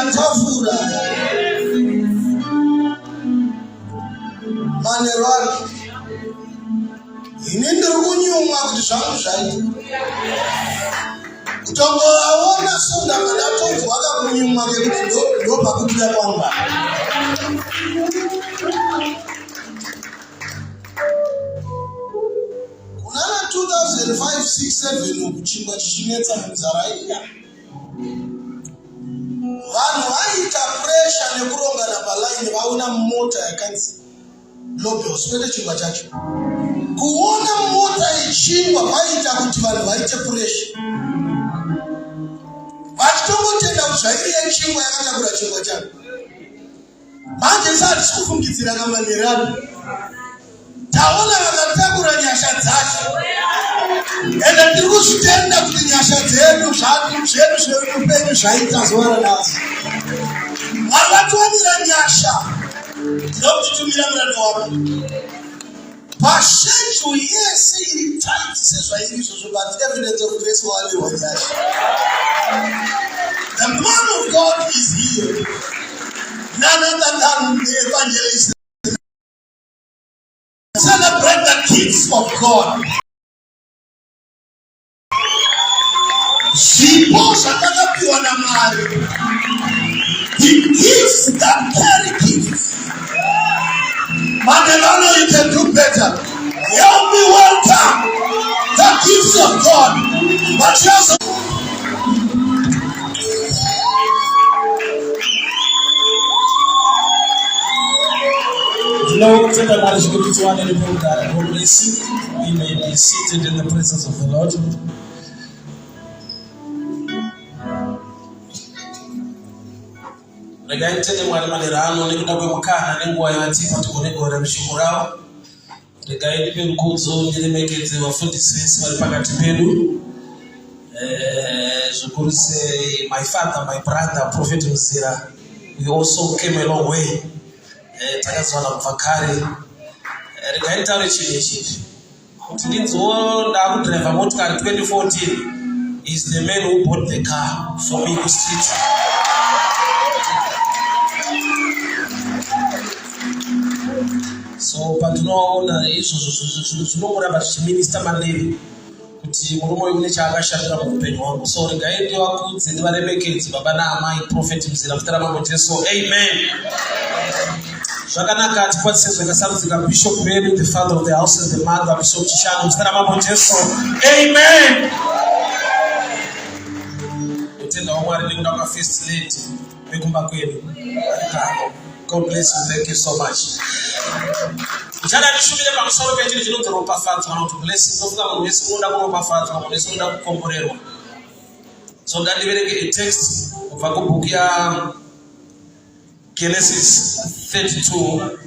yatafura. Manerwani. Inini rukunyumwa kuti zvangu zvaita. Kutongo aona sunda kana tonzwa akakunyumwa ngekuti ndo pakubuda kwanga. Kunana 2005-6-7 kuchingwa chichinetsa munzaraika. Vanhu vaita pressure nekurongana palaini vaona mota yakanzi Lobos kwete chingwa chacho. Kuona mota ichingwa vaita kuti vanhu vaite pressure. Vachitongotenda kuti zvairi chingwa yakatakura chingwa chacho. Manje sati kufungidzira kamanirano. Taona vakatakura nyasha dzacho. Ende tiri kuzvitenda kuti nyasha dzedu zveupenyu zvaita zuva ranhasi. Vakatiwanira nyasha. Ndinokuchitumira muranda wako. Pashechu yese iri tight sezvairi izvozvo, but evidence of grace waliwa nyasha. The man of God is here. None other than the evangelist. Celebrate the gifts of God. Zipo zvakakapiwa naMwari. The gifts that carry gifts. Madelano, you can do better. Help me welcome the gifts of God. But just Lord, tell them what is good to one anymore. God bless you. We may be seated in the presence of the Lord. Regai tell them what manirano nikuda kwemukana nenguwa yatipa tukonegora mshimurao. Regai nipe mkuzo nyelemekeze wafundisi wali pakati pedu. Zukuru say my father, my brother, Prophet Mzira, we also came a long way. Takazwana mfakari rikaitaure chichi kuti ndinzoda kudrive motikari 2014 is the man who bought the car for me to street. So patinoona izvozvo zvinomuramba zvichiminista mandiri kuti murume uyu une chaakashandira muupenyu hwangu. So regai ndivakudze ndivaremekedze baba naamai Prophet Mzira muzita ramambo Jesu. Amen. Zvakanaka tikwatise zvakasarudzika Bishop Mary, the father of the house, and the mother Bishop Chishano muzita ramambo Jesu. Amen. Utenda waMwari nekuda kwaFirst Lady vekumba kwedu. God bless you. Thank you so much. Ndishumire pamusoro pechinhu chinonzi Ropafadzo kana kuti blessing. Ndofunga munhu wese unoda kuropafadzwa, munhu wese unoda kukomborerwa. So ndandiverenge a text kubva kubhuku ya Genesis 32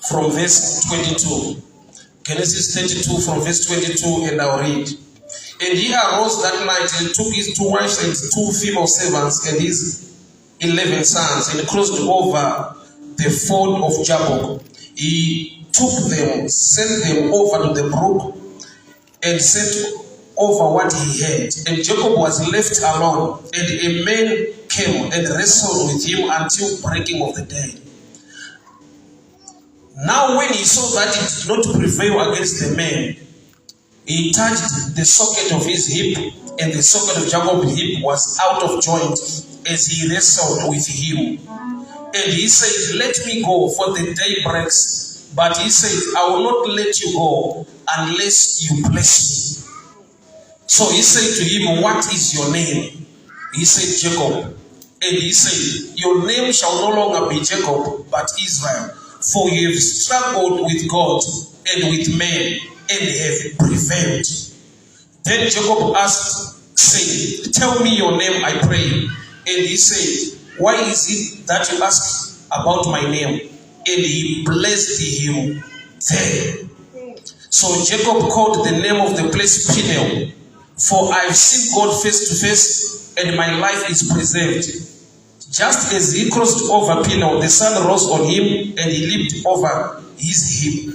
from verse 22. Genesis 32 from verse 22, and I'll read. And he arose that night and took his 2 wives and 2 female servants and his 11 sons and crossed over the ford of Jabbok. He took them, sent them over to the brook, and sent over what he had. And Jacob was left alone, and a man came and wrestled with him until breaking of the day. Now when he saw that it did not prevail against the man, he touched the socket of his hip, and the socket of Jacob's hip was out of joint as he wrestled with him. And he said, let me go, for the day breaks. But he said, I will not let you go unless you bless me. So he said to him, what is your name? He said, Jacob. And he said, your name shall no longer be Jacob, but Israel. For you have struggled with God and with men, and have prevailed. Then Jacob asked, saying, tell me your name, I pray. And he said, why is it that you ask about my name? And he blessed him there. So Jacob called the name of the place Peniel, for I have seen God face to face, and my life is preserved. Just as he crossed over Peniel, the sun rose on him, and he leaped over his hip.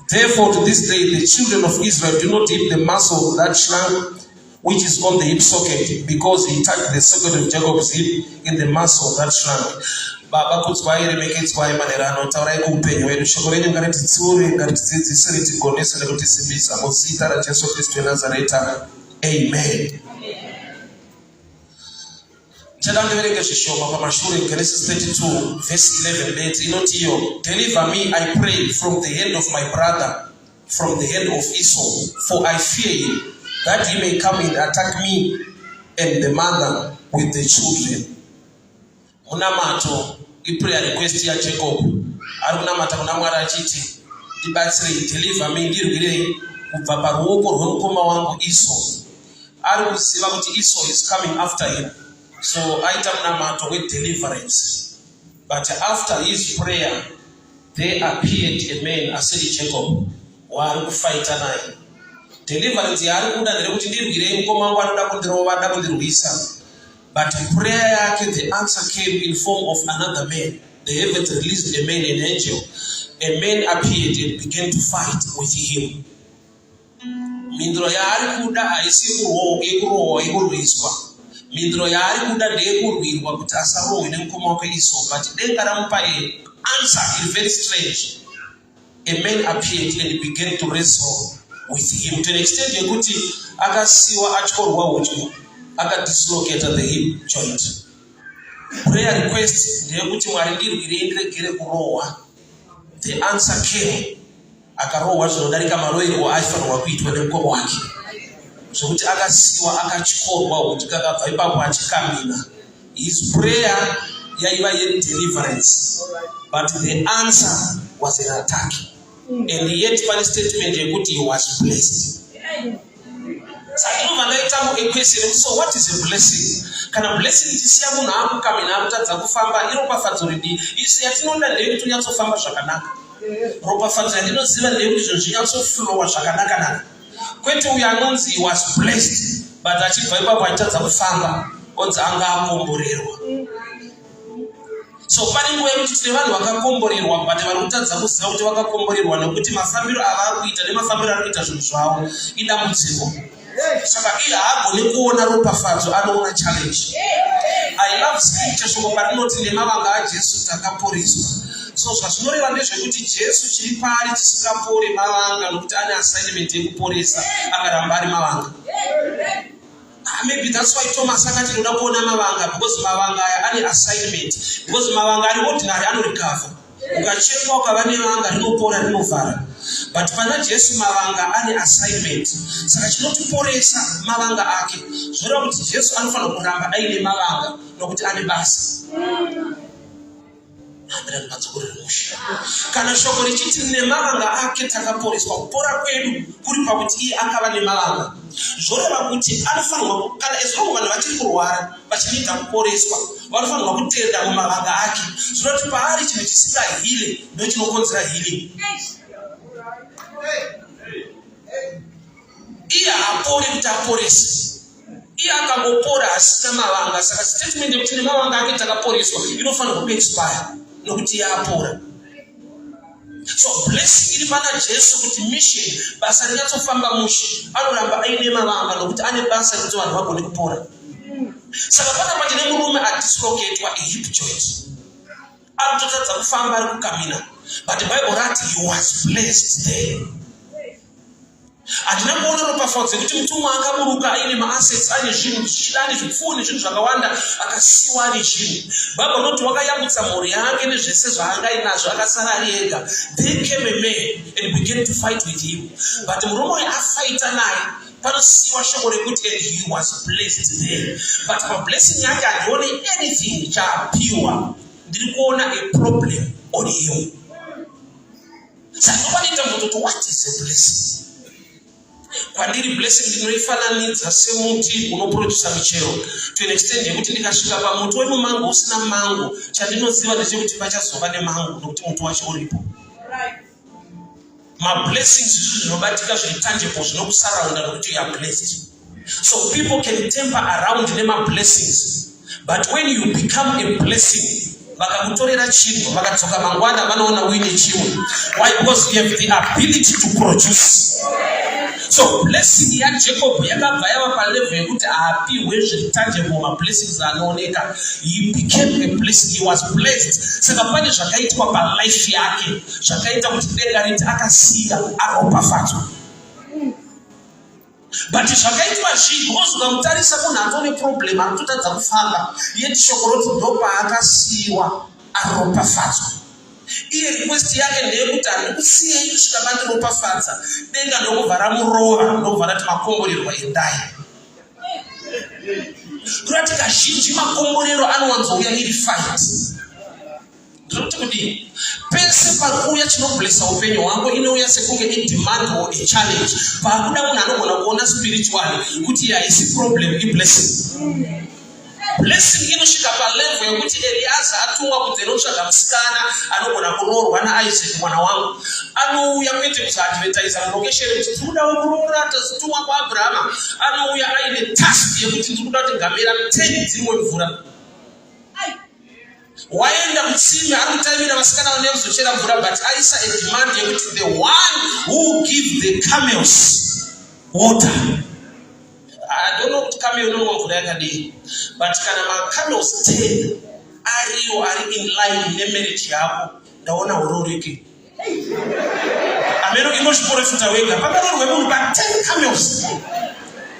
Therefore, to this day, the children of Israel do not eat the muscle that shrunk which is on the hip socket, because he touched the socket of Jacob's hip in the muscle that shrank. Baba kutswai remekedzwai manerano taurai kuupenyu hwedu shoko renyu ngarititsure ngaritidzidzise ritigonese nekutisimbisa muzita raJesu Kristu weNazareta. Amen. Ndichadandiverenge zvishoma pamashure. Genesis 32 verse 11 leti inoti iyo, deliver me, I pray, from the hand of my brother, from the hand of Esau, for I fear him, that he may come and attack me and the mother with the children. Unamato iprayer request ya Jacob. Ari kunamata kuna Mwari achiti, ndibatsire, deliver me, ndirwirei kubva paruoko rwemukoma wangu Esau. Ari kuziva kuti Esau is coming after him. So aita munamato with deliverance. But after his prayer, there appeared a man asiri Jacob, wari kufighta naye. Deliverance yari kuda ndekuti ndirwirei mukoma wangu anoda kundirova, anoda kundirwisa. But prayer yake, the answer came in form of another man. The heavens released a man, an angel. A man appeared and began to fight with him. Mindro yari kuda aisi kuroho ikurwiswa. Mindro yari kuda ndekurwirwa kuti asarohwe nemukoma wake Esau. But denga ramupa answer is very strange. A man appeared and began to wrestle with him to an extent yekuti akasiwa atyorwa udyo, akadislocate the hip joint. Prayer request ndeyekuti Mwari ndirwirei ndiregere kurohwa. The answer came. Akarohwa zvinodarika marohero aifanirwa kuitwa nemukoma wake, zvokuti akasiwa akatyorwa udyo, kakabva ipapo achikamina. His prayer yaiva yedeliverance, but the answer was an attack. And yet pane statement yekuti he was blessed. So what is a blessing? Kana blessing tisiya munhu akukamina akutadza kufamba, iropafadzo ridi. Isi yatinoda ndeyekuti unyatsofamba zvakanaka. Ropafadzo yandinoziva ndeyekuti zvinhu zvinyatsoflowa zvakanaka naka. Kwete uyo anonzi he was blessed, but achibva ipapo achitadza kufamba, onzi anga akomborerwa. So pane nguva yekuti tine vanhu vakakomborerwa, but vari kutadza kuziva kuti vakakomborerwa nekuti mafambiro avari kuita nemafambiro ari kuita zvinhu zvavo idambudziko. Saka iye haagoni kuona ropafadzo, anoona challenge. I love scripture shoko parinoti nemavanga aJesu takaporeswa. So zvazvinoreva ndezvekuti Jesu chiri paari chisingapore mavanga nokuti ane assignment yekuporesa, akaramba ari mavanga. Maybe that's why Thomas akati ndoda kuona mavanga, because mavanga aya ane assignment, because mavanga ari ordinary anorecover. Ukachekwa ukava nevanga rinopora rinovhara. But pana Jesu mavanga ane assignment. Saka chinotiporesa mavanga ake. Zvoreva kuti Jesu anofanira kuramba aine mavanga nokuti ane basa. Kana shoko richiti nemavanga ake takaporeswa, kupora kwedu kuri pakuti iye akava nemavanga. Zvoreva kuti anofanirwa, kana ezvongo vanhu vachiri kurwara vachinoita kuporeswa, vanofanirwa kutenda mumavanga ake. Zvinoti paari chinhu chisingahile ndochinokonzera healing. Iye haapori kuti aporese. Iye akangopora asina mavanga. Saka statement yekuti nemavanga ake takaporeswa inofanirwa kuexpire nokuti iye apora. So blessing iri pana Jesu kuti mission, basa rinyatsofamba mushe, anoramba aine mavanga nokuti ane basa rekuti vanhu vagone kupora. Saka pana pachine murume adislocatedwa hip joint, akutotadza kufamba ari kukamina, but the Bible rati he was blessed there. Handina kuona ropafadzo kuti mutumwa akaburuka aine maassets, ane zvinhu zvichidani, zvipfuwo nezvinhu zvakawanda, akasiwa ane zvinhu. Bible noti wakayambutsa mhuri yake nezvese zvaanga inazvo, akasara ari ega. Then came a man and began to fight with him. But murume uyu afighta naye, panosiwa shoko rekuti and he was blessed there. But pablessing yake handioni anything chaapiwa. Ndiri kuona a problem on him. Saka nobaniita kuti what is a blessing? Kwandiri blessing ndinoifananidza semuti unoproduce michero, to an extent yekuti ndikasvika pamuti wemumango usina mango, chandinoziva ndechekuti pachazova nemango nokuti muti wacho uripo. Mablessings izvi zvinobatika zviri tangible, zvinokusaraunda nokuti you are blessed. So people can temper around nemablessings, but when you become a blessing, vakakutorera chinhu vakadzoka mangwana vanoona uine chimwe. Why? Because you have the ability to produce. So blessing ya Jacob yakabva yava palevel yekuti apiwe zvitangible mablessings anooneka. He became a blessing. He was blessed. Saka pane zvakaitwa palife yake zvakaita kuti denga riti akasiya aropafadzwa. But zvakaitwa zvinhu ukamutarisa munhu atone problem anototadza kufamba yeti shoko roti ndopa akasiyiwa aropafadzwa. Iye request yake ndeyekuti handikusiye kusvika pandiropafadza denga ndokubva ramurova ndokubva rati makomborerwa endai. Kurati kazhinji makomborero anowanzouya iri fight. Ndinoti kudini pese pakuuya chinoblessa upenyu hwako inouya sekunge idemand or a challenge. Pakuda munhu anogona kuona spiritually kuti haisi problem iblessing. Blessing inosvika palevel yekuti Eliaza atumwa kunze nokutsvaga musikana anogona kuroorwa naIsaac mwana wangu. Anouya kwete kusaadvertise location kuti tinoda kuroora tazitumwa kwaAbrahama. Anouya aine task yekuti ndikuda kuti ngamera 10 dzimwe mvura. Waenda kutsime ari kutaimira vasikana vane kuzochera mvura, but aisa a demand yekuti the one who gives the camels water. I don't know what camel no mvura yakadii, but kana macamels 10 ariyo ari in line nemarriage yako ndaona uroreke. Ameno inochiprofita wega pakarorwe munhu pa 10 camels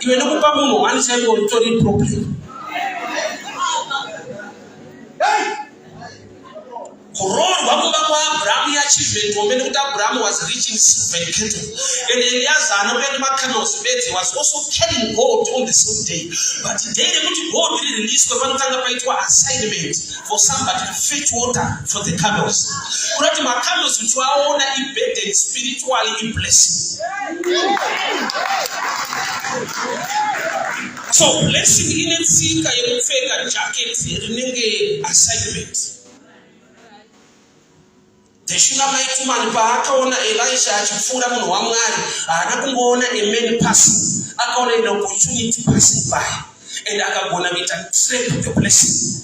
iwe nokupa munhu one chaiwo utori problem. Kuroorwa kumba kwaAbraham achievement womene kuti Abraham was reaching silver cattle. And Eliaza anopenda macamels beds was also carrying gold on the same day. But day rekuti gold really released panotanga paitwa assignment for somebody to fetch water for the camels. Kurati macamels which waona burden spiritually in blessing. So blessing inetsika yekupfeka jacket rinenge assignment. Teshunamaiti mani paakaona Elisha achipfuura munhu waMwari haana kungoona a man passing, akaona an opportunity passing by and akagona kuita trap the blessing.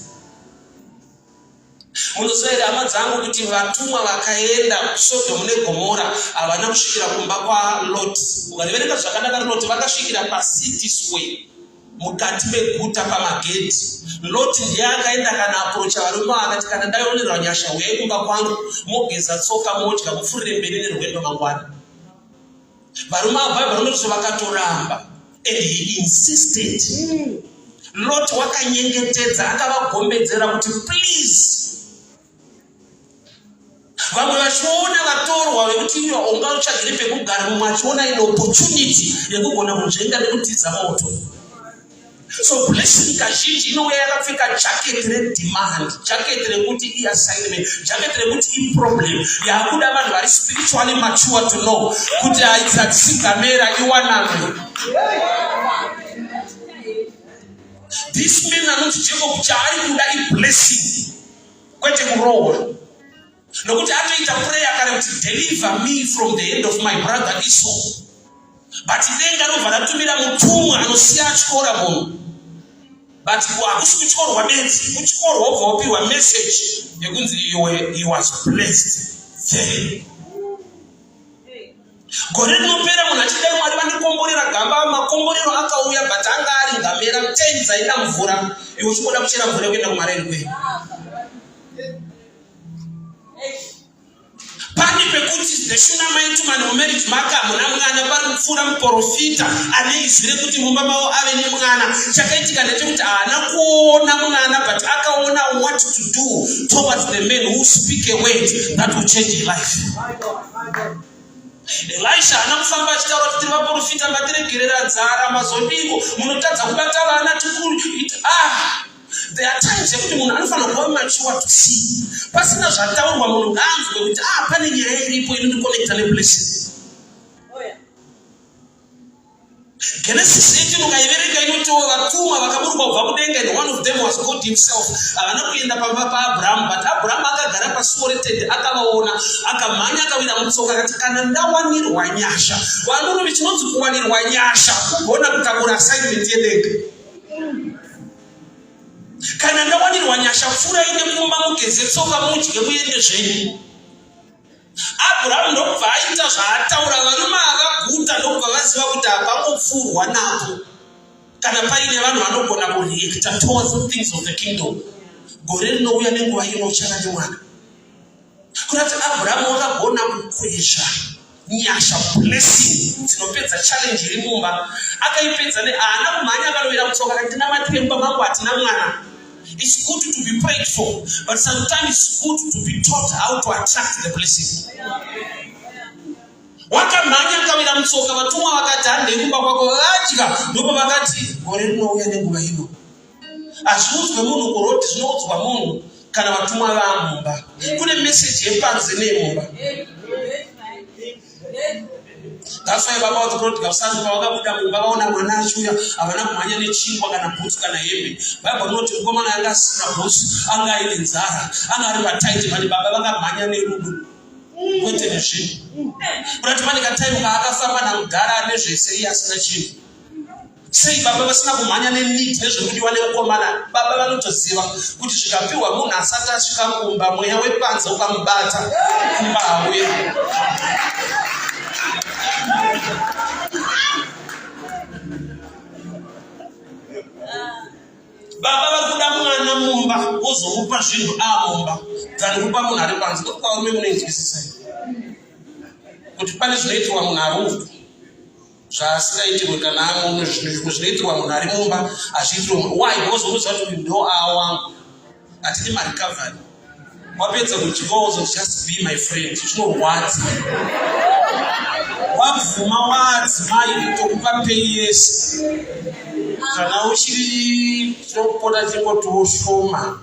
Munoziva hama dzangu kuti vatumwa vakaenda kuSodhomu neGomora havana kusvikira kumba kwaLoti. Ukaverenga zvakanaka Loti vakasvikira paCity Square mukati meguta pamagedhi. Loti ndiye akaenda kana approacha varume akati kana ndaionerwa nyasha uyai kumba kwangu mogeza tsoka modya mupfurire mberi nerwendo mangwana. Varume vaBhaibheri ndizvo vakatoramba and he insisted. Loti wakanyengetedza akavagombedzera kuti please. Vamwe vachiona vatorwa vekuti ivo unga uchagere pekugara, mumwe achiona ine opportunity yekugona kunzvenga nekutidza moto. So blessing kazhinji inouya yakapfeka jacket redemand, jacket rekuti i-assignment, jacket rekuti i-problem. Yakuda vanhu vari spiritually mature to know kuti haidzadzisingamera iwanamwe. This man anoti Jacob chaari kuda i-blessing kwete kurohwa. Nokuti atoita prayer kana kuti deliver me from the hand of my brother Esau. But denga rovha ratumira mutumwa anosiya achikora munhu. But hakusi kuchorwa bedzi, kuchorwa ubva wapiwa message yekunzi he was blessed there. Gore rinopera munhu achidai Mwari vandikomborera gamba, makomborero akauya but anga ari ngamera 10 dzaida mvura, iwe uchikoda kuchera mvura kuenda kumareni kwenyu. Pani pekuti the Shunammite man mumarriage make hamuna mwana pari kupfuura muprofita aneizire kuti mumba mavo ave nemwana. Chakaitika ndechekuti haana kuona mwana but akaona what to do towards the men who speak a word that will change his life. Elisha haana kufamba achitaura kuti tiri vaprofita matiregerera dzara mazodiko munotadza kubata vana tikuru. There are times yekuti munhu anofanira kuva mature to see. Pasina zvataurwa munhu ngaanzwe kuti pane nyaya iripo inondikonekta neblessing. Genesis 18 ukaiverenga inoti vatumwa vakaburwa kubva kudenga and one of them was God himself. Havana kuenda pamba paAbraham, but Abraham akagara pasuo retende akavaona, akamhanya akawira mutsoka akati kana ndawanirwa nyasha. Vanhu chinonzi kuwanirwa nyasha kugona kutakura assignment yedenga. Kana ndawanirwa nyasha pfura ine kumba mugeze tsoka mudye muende zvenyu. Abraham ndobva aita zvaataura, varume akaguta ndobva vaziva kuti hapangopfurwa napo kana paine vanhu vanogona kureacta towards the things of the kingdom. Gore rinouya nenguva inochara nemwana. Kunati Abraham wakagona kukwezva nyasha, blessing dzinopedza challenge iri mumba. Akaipedza haana kumhanya akanovera kutsoka akati ndinamatire mumba mangu hatina mwana. It's good to be prayed for, but sometimes it's good to be taught how to attract the blessing. Wakamhanya akavira mutsoka, vatumwa vakati handei kumba kwako vadya, ndipo vakati gore rinouya nenguva ino. Hazviudzwe munhu kuroti, zvinoudzwa munhu kana vatumwa vamumba. Kune message yepanze nemumba. That's why Baba was brought to San Pawaka Mubana, Mwana Shuya, Avana Manya Chingwa, and Boots Kana Yemi. Bible note to Goma and Boots, Anga in Zara, Anga Tight, and Baba Manya Neru. Went in a ship. But Manica time, Aga and Dara, and say yes, Nachi. Say Baba was not Manya need, you want to come on. Baba to Siva, which is a few Muna Sata Shikamu, but we have weapons of Bata. Baba vakuda mwana mumba ozomupa zvinhu amumba dzani kupa munhu ari panze. Ndokuvarume munoinzwisisai kuti pane zvinoitirwa munhu ari mumba zvaasingaitirwe kana zvinoitirwa munhu ari mumba hazviitirwe munhu. Why? Because unoziva kuti ndo awa wangu hatidi marecovery. Wapedza kudyiwa wozo just be my friend, zvinorwadza. Wabvuma wadzimai tokupa pei yese kana uchiri topota tingotoshoma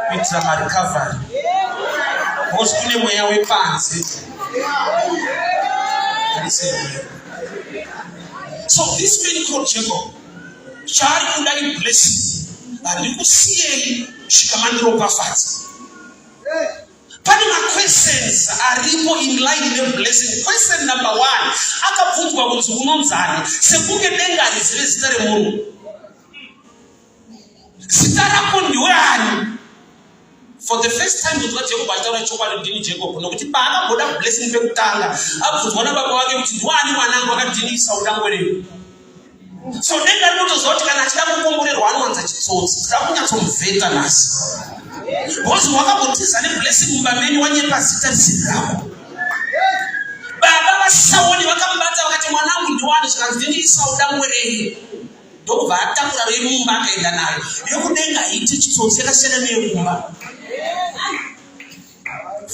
kuitira marecovery, because kune mweya wepanze. So this man called Jacob, chaari kuda iblessing, handiri kusiyei kusvika Ropafadzo. Pane questions aripo in line neblessing. Question number 1, akabvunzwa kunzi unonzani sekunge denga rizive zita remunhu. Zita rako ndiwe ani? For the first time ndinzwa Jacob achitaura chokwadi ndini Jacob, nokuti paakagoda blessing pekutanga abvunzwa nababa wake kuti ndiwani mwanangu akadini saudangwerei. So denga rinotoziva kuti kana achida kukomborerwa anowanza chitsotsi, tira kunyatsomuvheta nhasi. Because wakabotiza neblessing mumba menyu wanyepa zita risiri rako. Baba vaSauli vakamubata vakati mwanangu ndiwani, zvikanzi ndini saudangwerei. Ndobva atakura vemumba akaenda nayo. Yokudenga haiti chitsotsi yakasiyana neyemumba.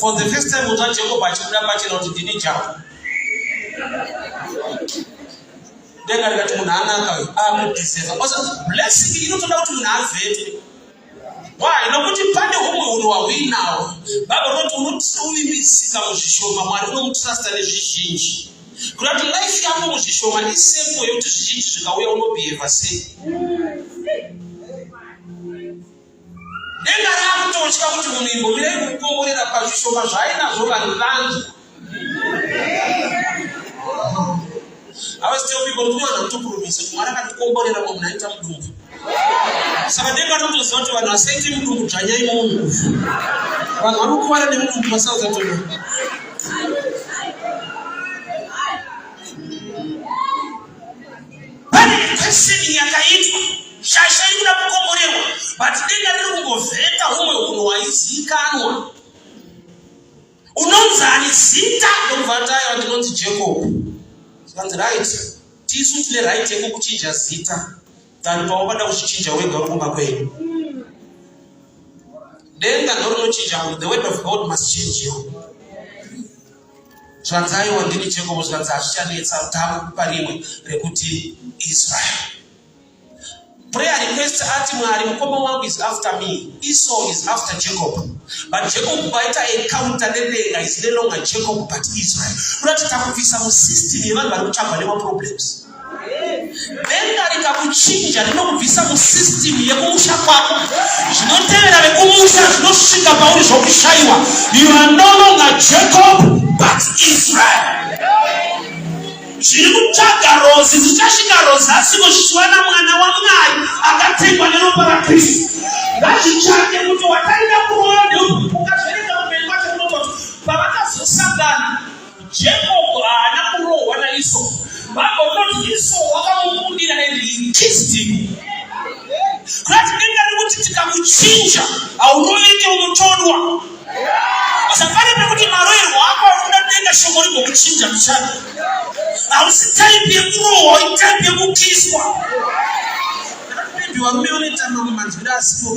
For the first time uta Jacob achibuda pachena kuti ndini Jacob. Denga rikati munhu anaka amudeserva. Blessing inotoda kuti munhu avhete. Why? Nokuti pane humwe uno wawinawo. Baba roti unovimbisika muzvishoma, Mwari unomutrasta nezvizhinji. Kuti life yako muzvishoma isepo yokuti zvizhinji zvikauya unobehave sei. Denga rakutotya kuti munhu imbomira kukomborera pazvishoma zvainazvo vanhu vangu. I was telling people kuti vanhu vanotokurumisa kuti Mwari akatikomborera munhu aita mudumbu. Saka denga rinotoziva kuti vanhu vasaite mudumbu dzvanyai munhu. Vanhu vanokuvara nemudumbu vasauzatono. Pane questioning yakaitwa shasha iri kuda kukomborerwa, but denga riri kungovheta humwe hunhu hwaizivikanwa. Unonzani zita ndokubva taiva ndinonzi Jacob. Skanzi right, tisu tine right yekukuchinja zita tani pawakada kuchichinja wega uri kumba kwenyu. Denga ndorunochinja kuti the word of God must change you. Zvanzaiwa ndini Jacob, zvanzi hazvichanetsa takupa rimwe rekuti Israel. Prayer request ati Mwari mukoma wangu is after me, Esau is after Jacob. But Jacob baita encounter nedenga is no longer Jacob but Israel. Unati takubvisa musystem yevanhu vari kuchamba nemaproblems. Denga rikakuchinja rinokubvisa musystem yekumusha kwako. Zvinotevera vekumusha zvinosvika pauri zvokushaiwa. You are no longer Jacob but Israel. Zviri kutsvaga rozi zvichasvika rozi asiko zvichiwana mwana waMwari akatengwa neropa raKristu. Ngazvitsvake kuti wataenda kuona ukazverenga mupenyu wacho unototi pavakazosangana wakamukundira and he kissed him. Kurati denga rekuti tikamuchinja aunoite unotodwa. Asafari pekuti maroerwa ako akuda denga shoko rikuchinja mchana. Hausi type yekurohwa, type yekukiswa. You are only time of man's grass. You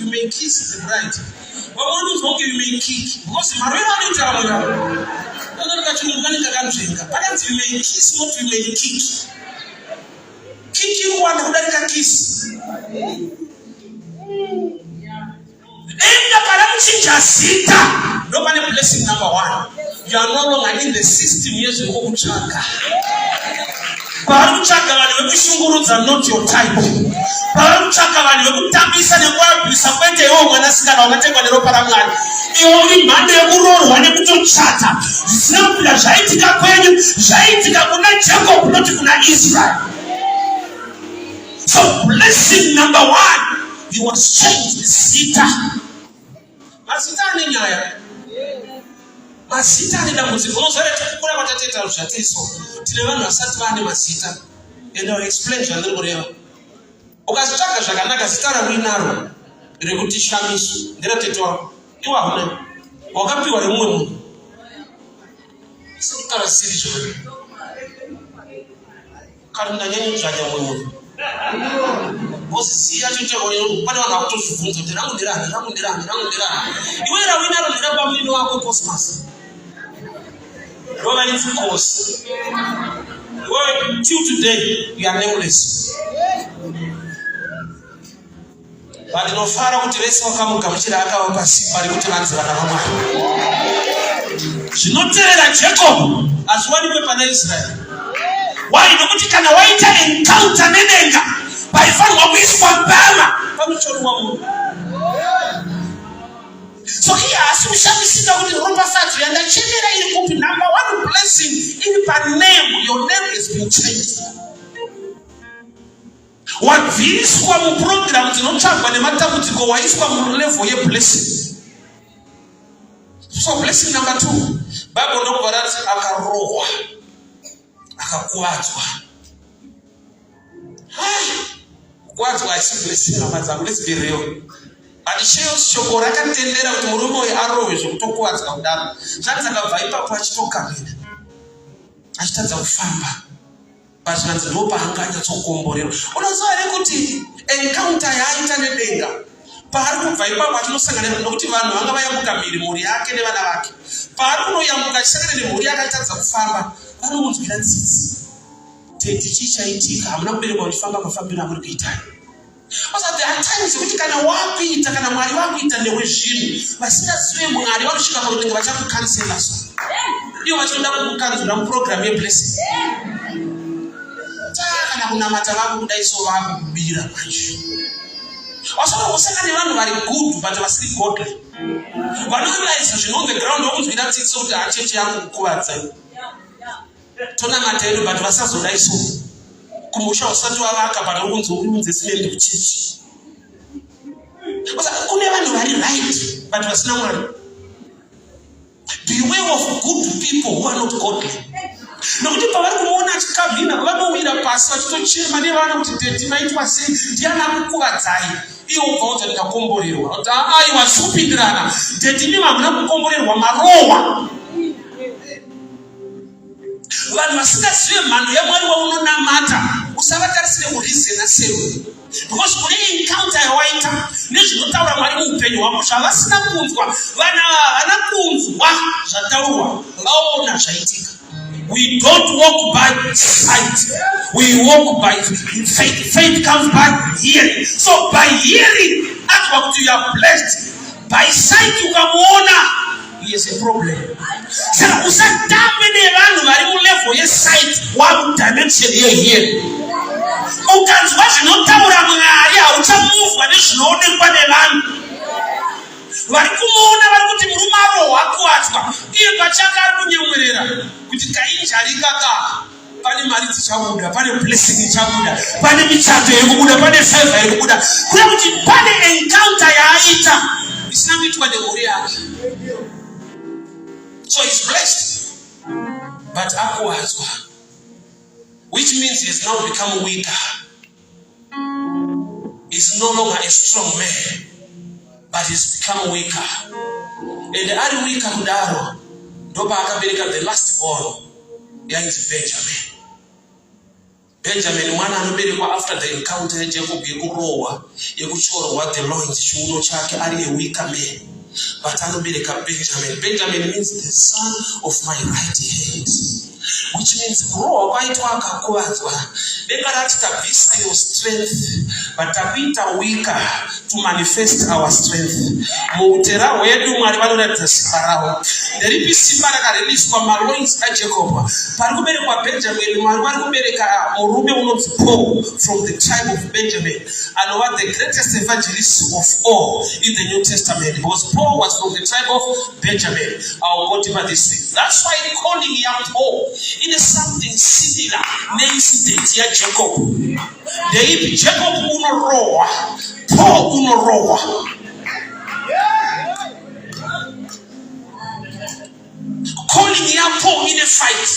may kiss the bride. But one is okay, you may kick. Because Maria is our mother. Parents, you may kiss, not you may kick. Kicking one who doesn't kiss. Nobody blessing number one. You are no longer in the system years of Chaka. Paruchaka wali wekushunguruza not your type. Paruchaka wali wekutambisa nekwabisa kwete yo mwanasikana wakatekwa neropa la Mwari. Iyo mande yekurorwa nekutochata. Zisinampila zvaitika kwenyu, zvaitika kuna Jacob not kuna Israel. So blessing number one, he was changed. Sita. Masita ni nyaya. Masita ni damuziko. Unozore tukukura matateta rushatiso. Tilevanu asati vane masita. And I'll explain to a little bit. Ukazitaka zvakanaka sitara winaro. Rekuti shamisu. Ndira tetua. Iwa hune. Wakapiwa remwe munhu. Sikara siri chwe. Karunda nyenye mzanya mwe munhu. Bosi siya chote wale pale wanakutozuvunza. Ndirangundirana. Iwe ra winaro ndiraba mlino wako cosmos. Well, it's course. Well, till today, you are nameless. But no fara kutiresa wakamugamuchira akawapa sipari kuti vanzi vakarama. Zvinoteera Jacob as one weapon in Israel. Why? Nokuti kana waita encounter nedenga paifanwa kuiswa bama pamuchoro wa Mungu. So here, as we shall be seen with Ropafadzo, and the children in number one blessing in per name, your name has been changed. What this one program is not talk about the matter to go is one level for blessing. So blessing number two, Bible no that akaroa, akakwazwa. Kwazwa is blessing number. Let's be real. Adisheo shokora katendera kuti murume we arowe zvokutokuwadza kudaro. Zvatsaka kubva ipapo achitokamira. Achitadza kufamba. Pazvanzi ndo paanganyatsokomborerwa. Unoziva here kuti encounter yaaita nedenga. Paari kubva ipapo achinosanganira nokuti vanhu vanga vayambuka mhiri mhuri yake nevana vake. Paari kunoyambuka achisangana nemhuri yake achitadza kufamba. Vanomunzwira tsitsi. Teti chichaitika. Hamuna kuberekwa uchifamba mafambiro amuri kuitani. Also, there are times which can wapita kana Mwari wakuita newezvinhu vasingazive Mwari vanosvika pakutenga vachakukansela so. Ndiyo vachinoda kukukanzura muprogram yeblessing. Kana kunamata vako kudaiso vako kubira manje. Also, usangane vanhu vari good but vasiri godly. Vanorealize zvinhu on the ground vokunzwira tsitsi kuti chechi yangu kukuvadza. Tonamata hedu but vasazodaiso. Kumusha usati wavaka pano kunzo unze simendi kuchichi. Osa kune vanhu vari right but vasina Mwari. Beware of good people who are not godly. Nokuti pavari kumuona achikavhina vanowira pasi vachitochema nevana kuti teti maitwa sei ndiana kukuvadzai. Iwo ubva ndikakomborerwa. Kuti aiwa supindirana. Teti ndimi hamuna kukomborerwa marohwa. Vanhu vasingazive mhando yaMwari waunonamata usavatarisire kurizena sewe. Because kune encounter yawaita nezvinotaura Mwari muupenyu hwako zvavasina kunzwa. Vana havana kunzwa zvataurwa vaona zvaitika. We don't walk by sight. We walk by faith. Faith comes by hearing. So by hearing, ask what you are blessed. By sight you can honor. Yes, a problem. So, usatambe nevanhu vari mulevel yesight one dimension here. Ukanzwa zvinotaura Mwari hauchamuvwa nezvinoonekwa nevanhu. Vari kumuona vari kuti murume arohwa akuwadzwa. Iye pachake ari kunyemwerera kuti kainjarika ka. Pane mari dzichabuda, pane blessing ichabuda, pane michato iri kubuda, pane favor iri kubuda. Kuda kuti pane encounter yaaita isina kuitwa nemhuri yake. So he's blessed, but akuwadzwa. which means he has now become weaker. He's no longer a strong man, but he's become weaker. And ari weaker kudaro, ndoba akabereka the last born, yainzi Benjamin. Benjamin mwana anoberekwa after the encounter yaJacob yekurowa yekuchorwa the loins chiuno chake ari a weaker man, but anobereka Benjamin. Benjamin means the son of my right hand, which means kurowa kwaitwa akakuvadzwa dekarati tabvisa your strength but takuita weaker to manifest our strength. Muutera hwedu Mwari vanoratidza simba ravo. Nderipi simba rakareliswa maloins aJacob? Pari kuberekwa Benjamin, Mwari vari kubereka murume unonzi Paul from the tribe of Benjamin, anova the greatest evangelist of all in the New Testament, because Paul was from the tribe of Benjamin. I'll go deeper this week. That's why calling him Paul, it is something similar incident ya Jacob. Ndeipi Jacob unorowa, Paul unorowa. Calling him Paul in a fight.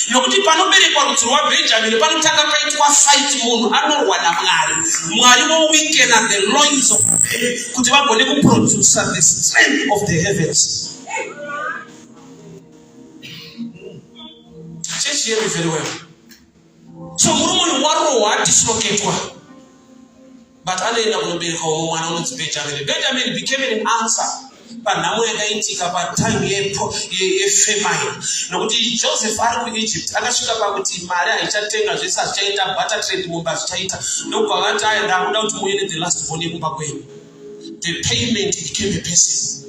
Nokuti panoberekwa rudzi rwaBenjamin panotanga paitwa fight, munhu anorwa naMwari. Mwari wowikena the loins of men kuti vagone kuproduce the strength of the heavens. Church, hear me very well. So murume warowa dislocatedwa, but anaenda kunobereka mwana unonzi Benjamin. Benjamin became an answer panhamo yakaitika patime yefamine, nokuti Joseph ari kuEgypt akasvika pakuti mari haichatenga zvese, hazvichaita butter trade mumba zvichaita, ndokubva vati aya ndakuda kuti muende the last born yekumba kwenyu. The payment became a person.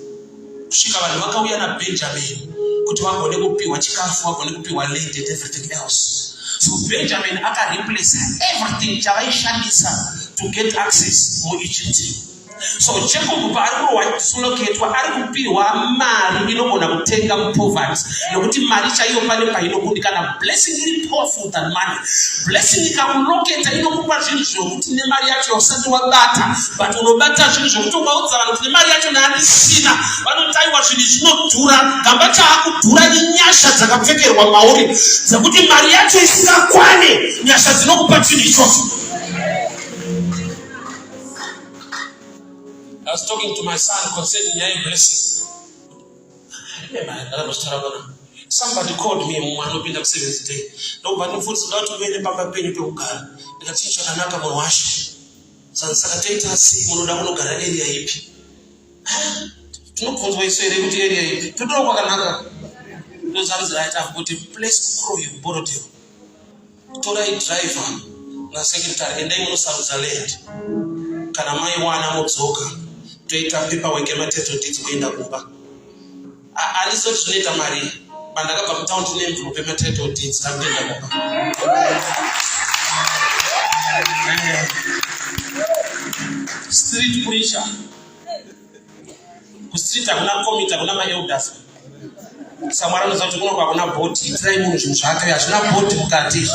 Kusvika vanhu vakauya naBenjamin kuti vagone kupiwa chikafu, vagone kupiwa land and everything else. So Benjamin akareplace everything chavaishandisa to get access mu Egypt. So Jacob paari kurowa dislocatedwa ari kupiwa mari inogona kutenga poverty, nokuti mari chaiyo pane painokundikana. Blessing iri powerful than money. Blessing ikakuloketa inokupa zvinhu zvokuti nemari yacho usati wabata, but unobata zvinhu zvokuti ukaudza vanhu kuti nemari yacho naandisina, vanotaiwa zvinhu zvinodhura. Gamba chaakudhura inyasha dzakapfekerwa mauri dzekuti mari yacho isingakwane nyasha dzinokupa zvinhu izvozvo. I was talking to my son concerning your blessing. Somebody called me Unoiona 7th day. Nobody forced out to me papa penny to go. The teacher anaka mwashi. Sansakateta si munoda kunogara area ipi. Tinobvunzwa iso ere kuti area ipi. Tinoda kwakanaka. Those are the right have got a place to grow you borrowed you. Tora driver na secretary and then unosarudza land. Kana mai wana mudzoka. Toita paperwork emateto deeds kuenda kumba. Aliso zvinoita mari. Pandakabva mutown tine envelope emateto deeds takuenda kumba. Street preacher. Street hakuna committee, hakuna ma-elders. Samara anoziva kuti kunokwa hakuna board. Itirai munhu zvinhu zvake, hazvina board mukati.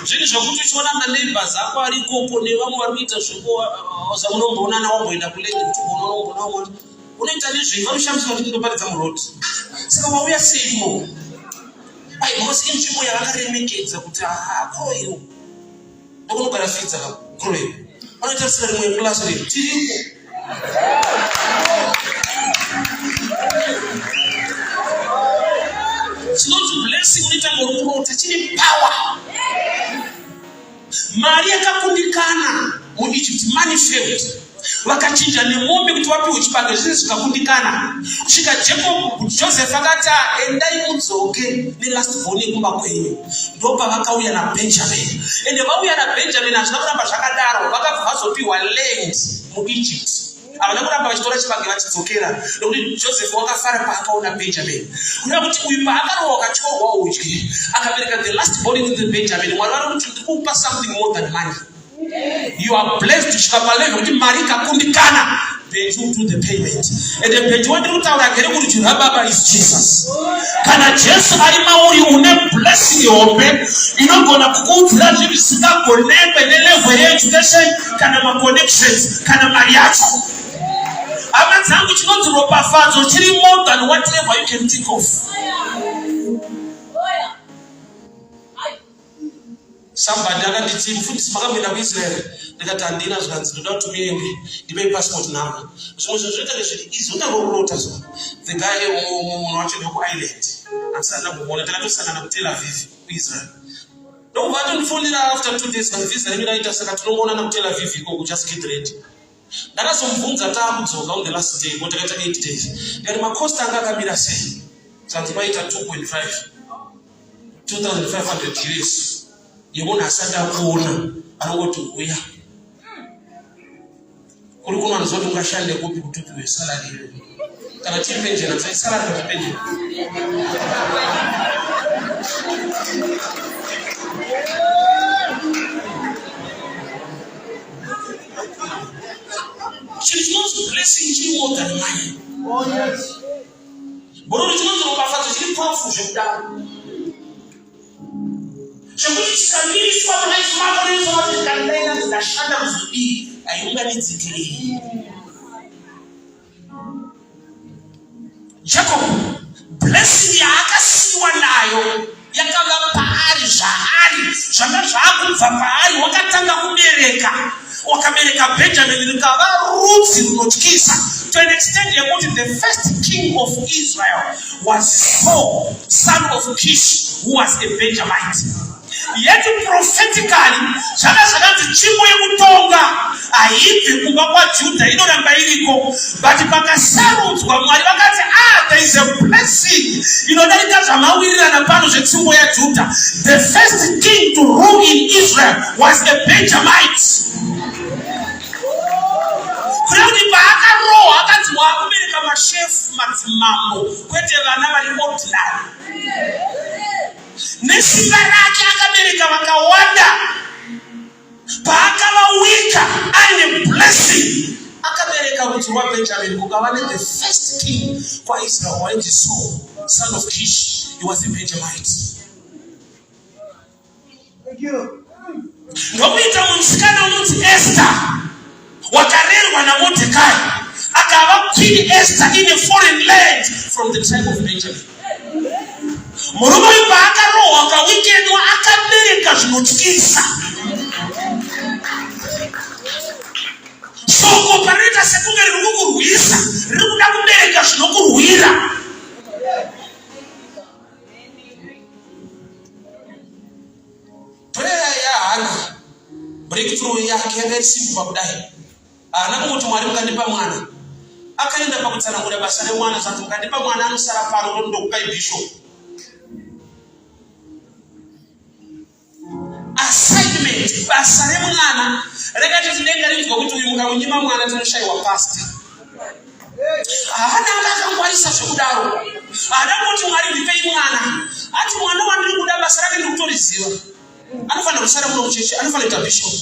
Zvinhu zvokuti uchiona maneighbors ako ari ikoko nevamwe vari kuita zvamunomboonana wamboenda kulenge kuti unoona umwe unoita nezvei, vanoshamiswa kuti ndoparidza muroti. Saka wauya seimo because inzvimbo yavakaremekedzwa kuti akoroiwo ndokunogara fidza kakoroiwo vanotarisira rimwe klasi rei tiriko. Chinonzi blessing unoita ngokurota chine power. Mari yakakundikana muEgypt, money failed. Vakachinja nemombe kuti vapiwe chibage zvese zvikakundikana. Kusvika Jacob, Joseph akati endai mudzoke nelast born yekumba kwenyu. Ndopa vakauya naBenjamin. Ende vauya naBenjamin hazvina kuramba zvakadaro, vakabva vazopiwa land muEgypt. Havana kuramba vachitora chibage vachidzokera, nokuti Joseph wakafara paakaona Benjamin. Kuda kuti uyu paakarowa wakatyorwa udyi, akabereka the last born in the Benjamin. Mwari vari kuti ndikupa something more than money. You are blessed kusvika palevel kuti mari ikakundikana, then you do the payment. And the payment wandiri kutaura gere kurudyi rwababa is Jesus. Kana Jesu ari mauri une blessing hombe inogona kukuudzira zvinhu zvisingagonekwe nelevel yeeducation kana maconnections kana mari yacho. Amadzangu chinonzi Ropafadzo chiri more than whatever you can think of. Somebody akanditi mufundisi makamboenda kuIsrael ndikati handina zvanzi ndoda kuti muende ndipei passport number. Zvimwe zvoita ngezviri izvi undangorota zvo. The guy munhu wacho nekuisland andisana kumboona takatosangana kuTel Aviv kuIsrael. Ndobva atondifonera after 2 days kana visa renyu raita saka tinongoonana kuTel Aviv ikoko just get ready. Ndakazomubvunza taakudzoka on the last day ngo takaita 8 days. Ndikati macost anga akamira sei? Zvanzi paita 2,500 US. Yemunhu asati akuona anongoti uya kuri kuno anozoti ungashande kupi kuti upiwe salary kana tiri penjena dzai salary kuti penjena she's not blessing you more than money. Oh yes. Boro chinonzi Ropafadzo chiri powerful zvekudaro. Shekuti chikamiliswa mwaisi mako nezvoti kandaina ndashanda kuzodii aiunganidzikei. Jacob blessing yaakasiwa nayo yakava paari zvaari zvanga zvaakubva paari wakatanga kubereka wakabereka Benjamin rikava rudzi runotyisa to an extent yekuti the first king of Israel was Saul, son of Kish, who was a Benjamite. Yet prophetically zvakanzi tsvimbo yekutonga haibve kumba kwaJudha inoramba iriko, but pakasarudzwa Mwari vakati there is a blessing inodarika zvamawirirana pano zvetsvimbo yaJudha. The first king to rule in Israel was a Benjamite. Kuti paakarohwa akanzi waakubereka mashefu madzimambo kwete vana vari ordinary. Nesimba rake akabereka vakawanda. Paakavawika aine blessing akabereka kuti waBenjamin kukava the first king kwaIsrael wainzi Saul, son of Kish. He was a Benjamite. Thank you. Ndokuita musikana unonzi Esther wakarerwa naMordecai akava Queen Esther in a foreign land from the tribe of Benjamin. Murume uyu paakarohwa akawikendwa akabereka zvinotyisa. Soko panoita sekunge riri kukurwisa riri kuda kubereka zvinokurwira. Prayer yaHana, breakthrough yake very simple pakudai. Hana kumuti Mwari mukandipa mwana. Akaenda pakutsanangura basa remwana zvanzi mukandipa mwana anosara pano ndokupai bishop. Assignment basa remwana rekati tidenga rinzwa kuti uyu mukaunyima mwana tinoshayiwa pastor. Hana akangwarisa zvekudaro. Hana kuti Mwari ndipei mwana. Ati mwana wandiri kuda basa rake ndiri kutoriziva. Anofanira kusara muno muchechi, anofanira kuita bishop.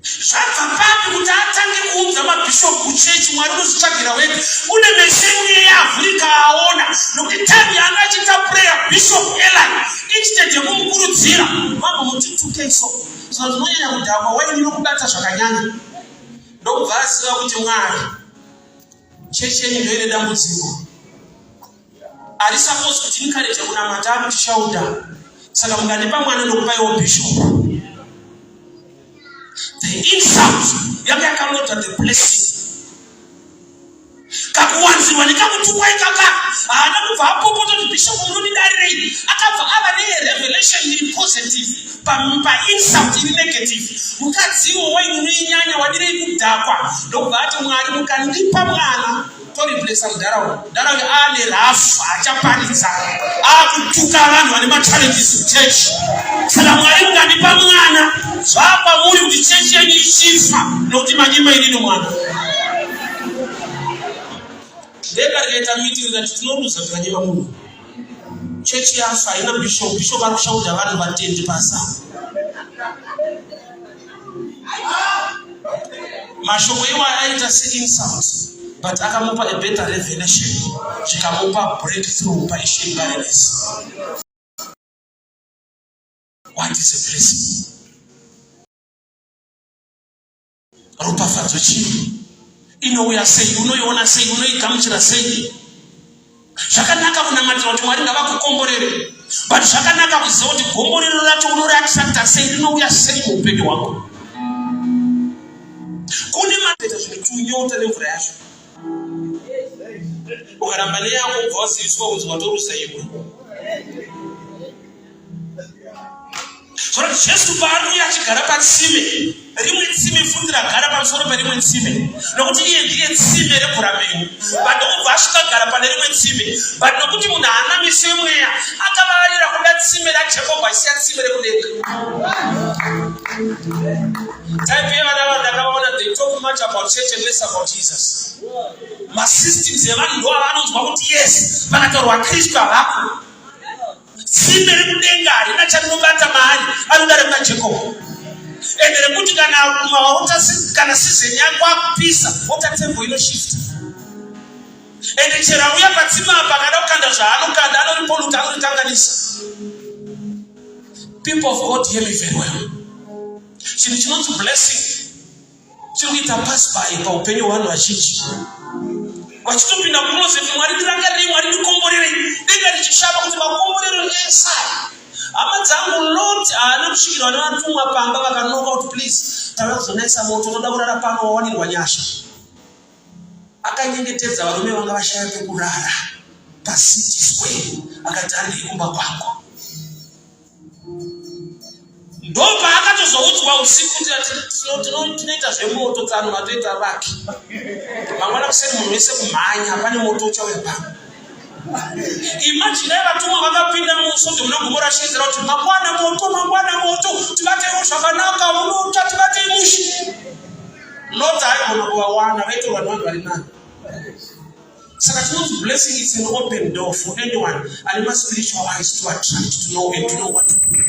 Zvabva papi kuti atange kuudza mabishop kuchechi Mwari unozvitsvagira wega. Une meshenye yavhurika aona nokuti time yanga achiita prayer Bishop Eli instead yekumukurudzira vabva muti so zvinonyanya kudhakwa waini nokubata zvakanyanya. Ndobva aziva kuti Mwari chechi yenyu ndoine dambudziko. Harisapozi kuti inkarete kunamata kuti shauda. Saka mukandipa mwana ndokupaiwo bishop. The insult yanga yakalota the blessing. Kakuwanzirwa nekakutukwa ikaka. Hana kubva apopota kuti bishop munodidarirei. Akabva ava nerevelation iri positive. Pa insult iri negative. Mukadziwo waini unoinyanya wadirei kudhakwa. Ndobva ati Mwari mukandipa mwana toriplesa mudharaunda. Nharaunda aane rafu achaparidza. Akutuka vanhu vane machallenges muchechi. Saka Mwari mukandipa mwana zvapa muri kuti chechi yenyu ichifa nokuti manyima inini mwana. Ndega rikaita meeting kuti tinoruza tikanyima munhu. Chechi yafa haina bishop. Bishop ari kushaudza vanhu vatendi pasa. Mashoko iwa aita se-insult, but akamupa a better revelation. Zvikamupa breakthrough paisheni barrenness. What is a blessing? Ropafadzo chii? inouya sei, unoiona sei, unoigamuchira sei. Zvakanaka kunamatira kuti Mwari ngavakukomborere, but zvakanaka kuziva kuti gomborero racho unoratisa sei, rinouya sei muupenyu hwako. Kune mateta zvinotunyota nemvura yacho. Ukaramba neyako ubva waziviswa kunzi watorusa imwe. Zvino Jesu paanouya achigara patsime, rimwe tsime futi ragara pamusoro perimwe tsime, nokuti iye ndiye tsime reBhuramu. But obva asvika gara pane rimwe tsime, but nokuti munhu haana meso emweya, akavarira kuda tsime raJakobho asiya tsime rekudenga. Type yevana vanhu ndakavaona, they talk much about church and less about Jesus. Masystems evanhu ndo avanonzwa kuti yes, vakataurwa Kristu havako. Tsime rekudenga harina charinobata maari, anoda reMaJakobho. Ende rekuti kana season yako akupisa, water temple inoshifta. Ende chero auya patsime apa akada kukanda zvaanokanda, anoriponuta, anoritanganisa. People of God, hear me very well. Chinhu chinonzi blessing chiri kuita pass by paupenyu hwavanhu vazhinji. Vachitopinda mucloset, Mwari ndirangarirei, Mwari ndikomborerei, denga richishava kuti makomborero esai. Hama dzangu Lord haana kusvikirwa nevatumwa pamba vakanoka kuti please tauya kuzonaisa moto, toda kurara pano wawanirwa nyasha. Akanyengetedza varume vanga vashaya pekurara paCity Square, akati ari kumba kwako. Ndo paakatozoudzwa usiku kuti tinoita zvemoto tsano matoita vake. Mangwana kuseni munhu wese kumhanya, pane moto uchauya pano. Imagine vatumwa vakapinda musoto munogomorashedzera kuti mangwana moto, tibatei zvakanaka, unotsva tibatei mushi. Lord haigona kuvawana, vaitorwa nevanhu vari nani. Saka chinonzi blessing is an open door for anyone and my spiritual eyes to attract, to know and to know what to do.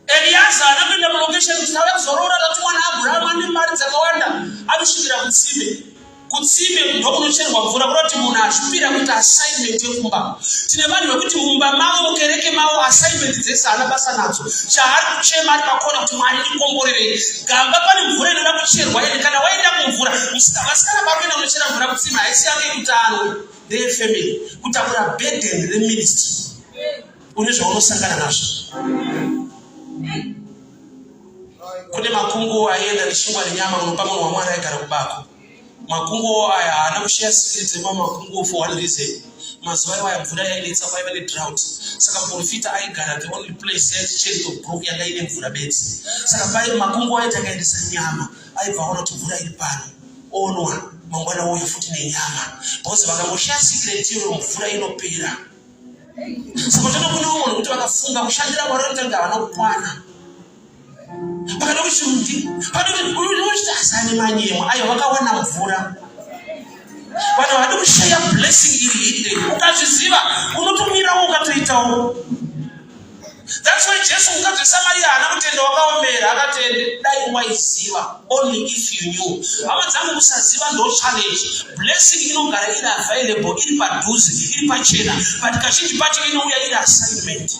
Eliasa anapinda mulocation kuti auya kuzorora tatumwa naAbhurahamu ane mari dzakawanda, anosvikira kutsime ndo kunocherwa mvura, kuti munhu ashupira kuita assignment yekumba. Tine vanhu vekuti mumba mavo, mukereke mavo, assignment dzese haana basa nadzo. Chaari kuchema ari pakona kuti Mwari ndikomborerei. Gamba pane mvura inoda kucherwa ende kana waenda kumvura, vasikana pakuenda kunochera mvura kutsime haisi yake kutano their family, kutakura burden reministry. Une zvaunosangana nazvo. Kune makungu aienda nechingwa nenyama unopa munhu waMwari aigara kubako. Makungu aya haana kushiya secret makungu for one reason. Mazuva iwaya mvura yainetsa, kwaiva neDrought. Saka muprofita aigara the only place yachurch of Brook yanga ine mvura bedzi. Saka pai makungu aiti akaendesa nyama, aibva aona kuti mvura iri pano, onwa mangwana ouya futi nenyama. Because vakangoshiya secret iyo mvura inopera. Saka tinokuona munhu kuti vakafunga kushandira Mwari vanotanga havana kukwana. Pakada kuchiundi, unochiti asane manyemo, ayo vakawana mvura. Vanhu vadi kushaya blessing iri hidden. Ukazviziva, unotomirawo ukatoitawo. That's why Jesu mukadzi weSamaria haana kutenda wakaomera, akati dai waiziva, only if you knew. Hama dzangu kusaziva ndo challenge. Blessing inogara iri available, iri padhuze, iri pachena, but kazhinji pacho inouya iri assignment.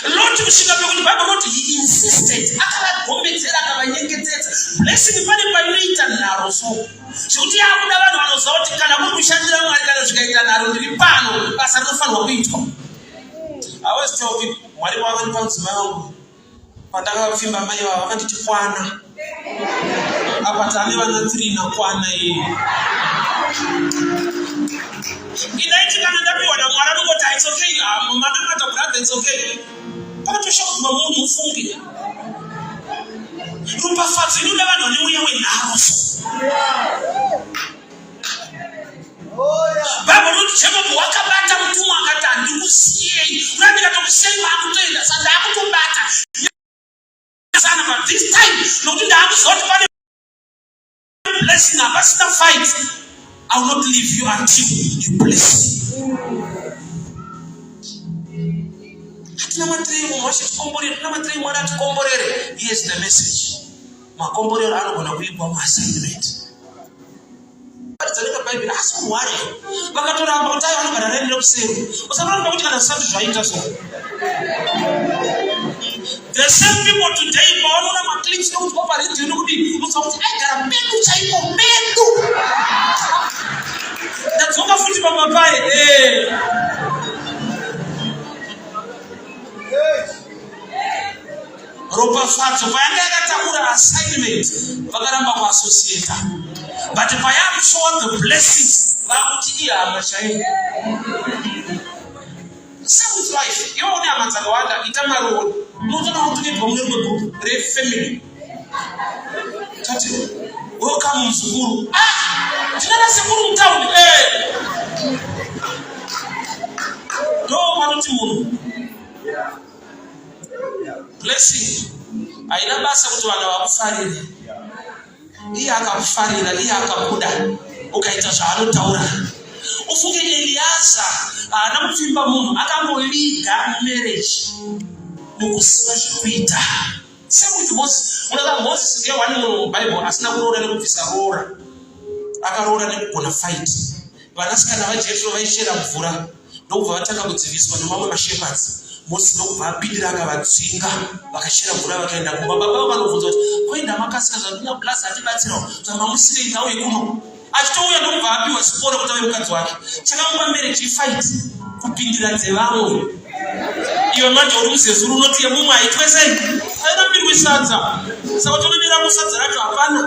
Lord kusvika pekuti Bible noti he insisted, akavagombedzera, akavanyengetedza. Blessing pane painoita nharo so. Zvekuti yakuda vanhu vanoziva kuti kana kuri kushandira Mwari, kana zvikaita nharo ndiri pano, basa rinofanirwa kuitwa. I always tell people, Mwari wakanipa mudzimai wangu, pandakavapfimba mai vavo vakanditi kwana. Apa tane vana 3 nakwana iye. Inaiti kana ndapiwa naMwari anongoti it's okay, manamata brother, it's okay. Pakatoshoka kuti mamunhu ufunge. Ropafadzo inoda vanhu vane mweya wenharo so. Bible noti Jacob wakabata mutumwa akati handikusiyei, kuna ndikatokusiyei maakutoenda, saka ndakutobata. But this time, nokuti ndakuziva kuti pane blessing, hapasina fight. I will not leave you until you bless me. Here's the message. Makomborero anogona kuigwa muassignment. dzaleka Bible asi muware vakatoramba kuti ayo anogara rende kuseri usaona kuti kana something zvaita so. The same people today vaona maclips nokuti paparedio nokuti unotsauti aigara medu chaiko medu ndadzoka futi papapai Ropafadzo payanga yakatakura assignment vakaramba kuassociate but payamshowa the blessings vakuti ihama chaiko. Same with life. You only have to go out and tell my road. No, to get from the group, family. Welcome to Guru. Town. Don't want to blessing. I never said to our family. He akakuda. Ukaita shano taura. Ufuge Eliasa. Anamfimba munhu akamoliga marriage mukusikuita. Same with Moses. Unaona Moses ndiye wani mu Bible asina kuroora nekubvisa roora. Akaroora nekugona fight. Vanasikana vaJesu vaishera mvura ndokubva vatanga kudziviswa nemamwe mashepherds. Moses ndokubva apindira akavadzinga vakashera mvura vakaenda kumba. Baba vanobvunza kuti koenda makasika zvakunya plus atibatsirawo kuti mamusire ngauye kuno. Achitouya ndokubva apiwa siporo kuti ave mukadzi wake. Chakamupa marriage fight kupindira dzevamwe. Iwe manje uri muzezuru unoti yemumwe aitwe sei? Aina mbiri wisadza. Saka tonodera kusadza racho hapana.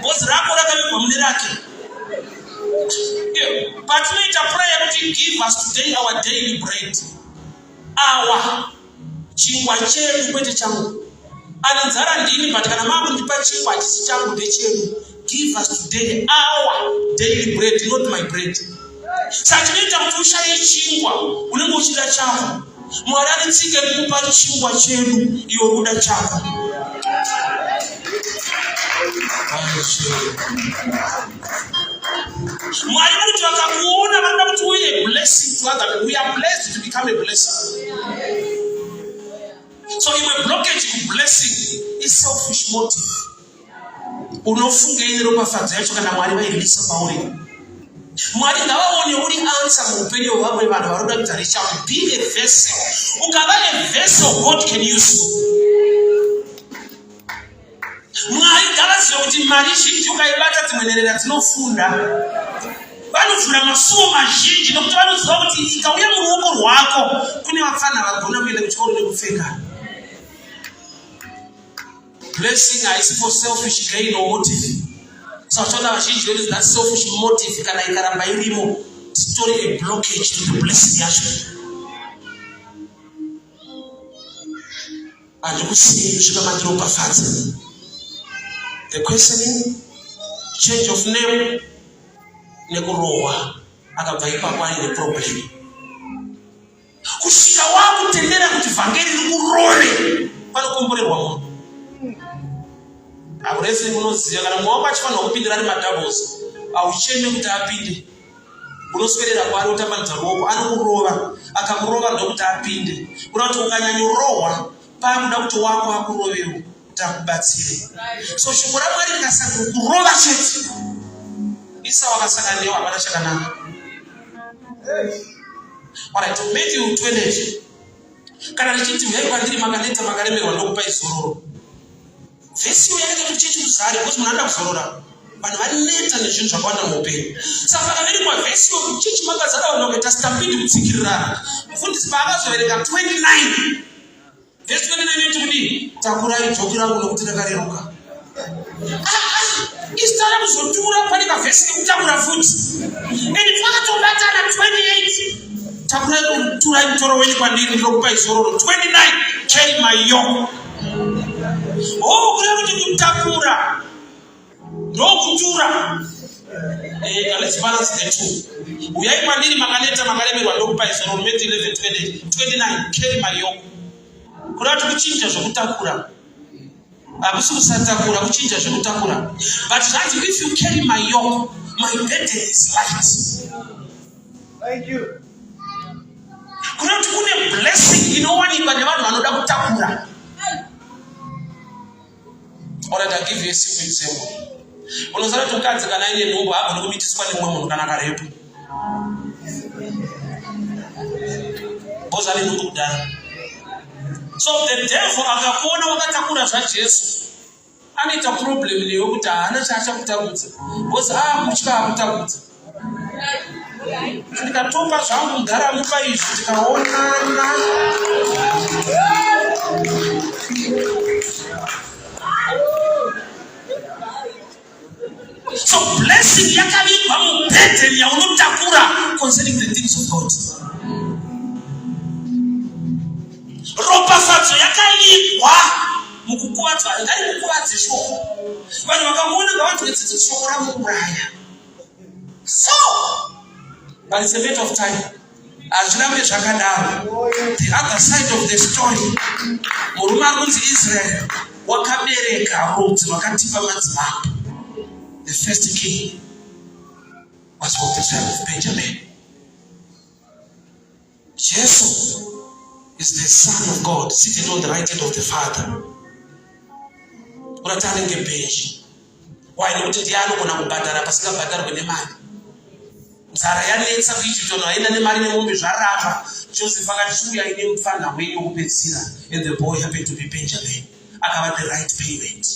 Bhozi rako rakavigwa mune rake. Patinoita prayer kuti give us today our daily bread. Our chingwa chedu kwete changu. Anenzara ndini but kana makundipa chingwa chisi changu ndechenu. Give us today our daily bread, not my bread. Sachinoita kuti ushaye chingwa unenge uchida chako. Mwari anetsike kukupa chingwa chedu iwe kuda chako. Mwari kuti vakakuona vanoda kuti uye blessing to others. We are blessed to become a blessing. So if a blockage to blessing is selfish motive. Unofunga ine Ropafadzo yacho kana Mwari vairisa pauri. Mwari ngavaone uri answer muupenyu hwavamwe vanhu varoda kuti reach out. Be a vessel. Ukava a vessel God can use. Mwari ngavazive kuti mari zhinji ukaibata dzimwe nherera dzinofunda. Vanovhura masuo mazhinji nokuti vanoziva kuti ikauya muruoko rwako kune vafana vagona kuenda kuchikoro nekupfeka. Blessing is for selfish gain or motive. So that selfish motive kana ikaramba irimo story a blockage to the blessing yacho. Andikusiye kusvika mandiro Ropafadzo. The questioning, change of name, nekurohwa akabva ipapo ane problem. Kusvika wakutendera kuti vhangeri rikurore panokomborerwa munhu. Akurese munoziva kana mwaoko achifanirwa kupindira ari madoubles aucheme kuti apinde unoswedera kwaari utamanidza ruoko anokurova akakurova ndokuti apinde kuda kuti ukanyanyorohwa paakuda kuti wako akurovewo kuti akubatsire. So shoko raMwari rikasaka kurova chete Esau akasaka newo hapana chakanaka. Alright, Matthew 20 kana richiti uyai kwandiri makaneta makaremerwa ndokupai zororo. Vesi uyanga kuchechi kuzari because munanda kuzorora. Vanhu vaneta nezvinhu zvakawanda muupenyu. Saka pakaverekwa vesi yokuchechi makazara vanhu vakaita stampede kutsikirira. Mufundisi paakazoverenga 29 vesi 29 iti kudii? Takurai joki rangu nokuti rakareruka. Isitara kuzotura pane kavhesi kekutakura futi. Ende twakatobatana 28. Takurai mutoro wenyu kwandiri ndinokupai zororo. 29 carry my yoke. Oh, kuda kuti kutakura ndokutura. Let's balance the two. Uyai kwandiri makaneta makaremerwa ndokupai zororo. Matthew 11:29 carry my yoke. Kuda kuti kuchinja zvokutakura. Akusi kusatakura kuchinja zvokutakura. But that if you carry my yoke, my burden is light. Thank you. Kuda kuti kune blessing inowanikwa nevanhu vanoda kutakura. Alright, I'll give you a simple example. Unozara tukadzi kana ine nhumbu hapo nokumitiswa nemwe munhu kana karepo. Boza nenhumbu kudara. So the devil akakuona wakatakura zvaJesu. Anoita problem leyo kuti haana chaachakutambudza. Boza kutya akutakudza. Tikatopa zvangu mugara mupa izvi tikaonana. So blessing yakavigwa mubhedheni yaunotakura concerning the things of God. Ropafadzo yakavigwa mukukuvadzwa, ngari mukuvadze shoko. Vanhu vakamuona ngavanhu vetsitsi shoko ramuuraya. So but it's a matter of time. Azvirambe zvakadaro. The other side of the story, murume anonzi Israel wakabereka rudzi wakatipa madzimambo. The first king was from the tribe of Benjamin. Jesus is the Son of God sitting on the right hand of the Father. Uratane ngebenji. Why nekuti ndiye anogona kubhadhara pasingabhadharwe nemari. Nzara yanetsa kuIjipiti haina nemari nemombe zvaramba. Joseph akachiuya ine mufana wenyu wokupedzisira, and the boy happened to be Benjamin. Akava the right payment.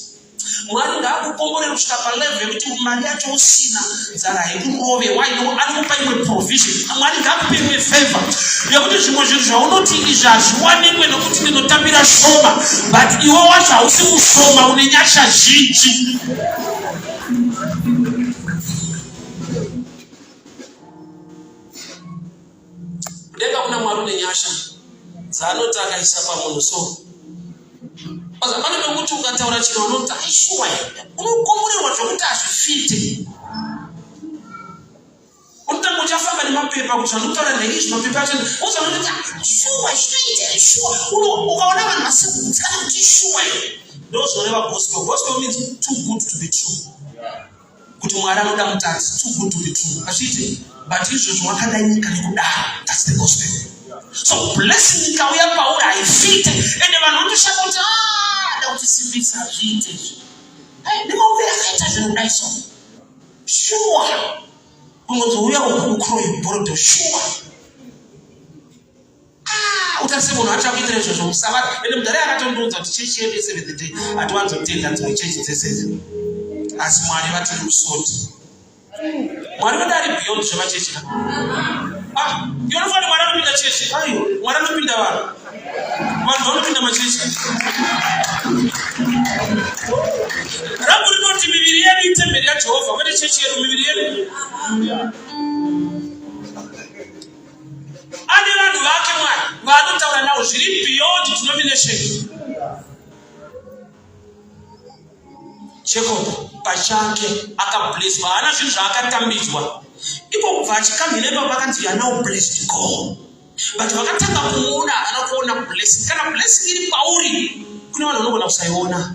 Mwari ngaakukomborera kusvika palevel yekuti mari yacho usina, nzara haikurove, waino anokupa imwe provision. Mwari ngaakupe imwe favor yekuti zvimwe zvinhu zvaunoti izvi hazviwanikwe nokuti ndinotambira shoma, but iwe wacho hausi kushoma, une nyasha zhinji. Kudenga kuna Mwari une nyasha dzaanoti akaisa pamunhu so. Pane nokuti ukataura chinhu unoti aishuwa unokomborerwa zvokuti hazvifite. Unotanga uchafamba nemapepa kuti anotaura neizvi mapepa acho uzanoti shuwa zvinoita shuwa. Ukaona vanhu vasikutsikana kuti shuwa ndozvinoreva gospel. Gospel means too good to be true. Kuti Mwari anoda mutadzi too good to be true. Azviite but izvozvo wakadai nyika nekudaro. That's the gospel. So blessing ikauya pauri haifite ende vanhu vanotoshaka kuti ndakutisimbisa hazviite izvi. Ndimauve akaita zvinodai so. Shuwa. Unozouya ukroyi borodo shuwa. Utarise munhu achakuitira izvozvo musavati. Ende mudhara akatondiudza kuti chechi yedu yeSeventh Day hatiwanzotenda dzimwe chechi dzese. Asi Mwari vatiri rusoti. Mwari vada ari beyond zvemachechi. Unofana Mwari anopinda chechi. Mwari anopinda vanhu. Vanhu vanopinda machechi. Rabu rinoti miviri yedu itemberi yaJehovha, kwete chechi yedu miviri yedu. Ane vanhu vake Mwari vaanotaura navo zviri beyond denomination. Jacob pachake akablesswa, haana zvinhu zvaakatambidzwa. Ipo kubva achikamhirepa vakanzi you are now blessed to go. But vakatanga kumuona anakuona blessing. Kana blessing iri pauri, kune vanhu vanogona kusaiona.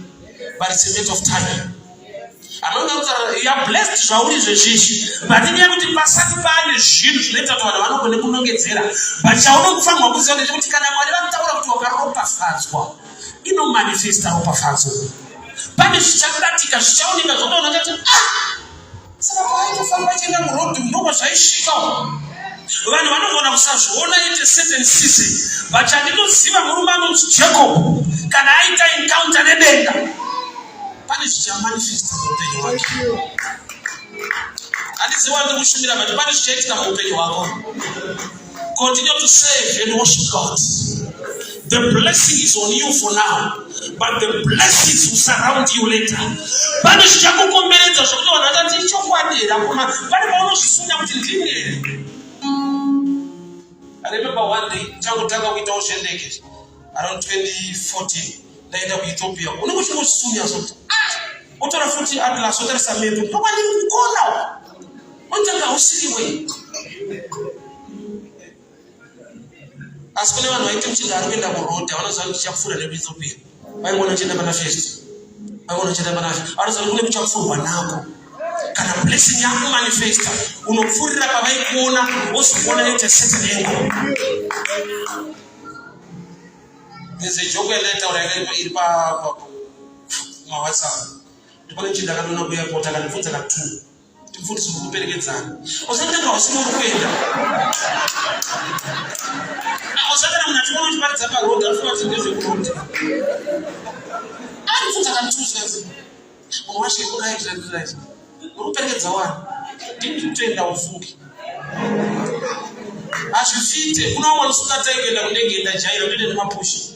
But it's a matter of time. Anonga kuti you are blessed zvauri zvezvizvi. But inyaya kuti pasati pane zvinhu zvinoita kuti vanhu vanogone kunongedzera. But chaunofanirwa kuziva ndechekuti kana Mwari vataura kuti wakaropafadzwa, inomanifesta ropafadzo. Pane zvichakatika zvichaoneka zvodaona kuti saka paaitofamba chienda murodhi ndoko zvaisvika. Vanhu vanogona kusazviona ite certain season, but chandinoziva murume anonzi Jacob kana aita encounter nedenga pane zvichamanifesta muupenyu hwake. Handiziva ndikushumira but pane zvichaitika muupenyu hwako. Continue to serve and worship God. The blessing is on you for now, but the blessings will surround you later. Pane zvichakukomberedza zvokuti vanhu vatati ichokwadera koma pane paunozvisunga kuti ndine. I remember one day changotanga kuita ushendeke around 2014 ndaenda kuEthiopia. Unenge uchingozvisunga zvokuti utora futi atlas utarisa mepo ndokwanini kukona unotanga usiriwe. Asi kune vanhu vaite muchinda ari kuenda kurodha vanoziva kuti tichapfuura nekuEthiopia. Vaingona chienda pana first. Vaingona chienda pana first. Vanoziva kuti kune kuchapfuurwa nako. Kana blessing yako manifesta, unopfuurira pavaikuona wozokuona ite certain angle. There's a joke I let out iri pa WhatsApp. Ndipone chinda katona kuya kota kanifundza ka 2. Tifundise kuperekedzana. Usatanga usimo kuenda. Usatanga munachona uchiparidza pa road afuati ndezve kuroti. Anifundza ka 2 sasa. Unowashe right. Uruperekedza wani. Nditenda ufuki. Azvifite kuna umwe usingataigenda kundegenda jaira ndide nemapushi.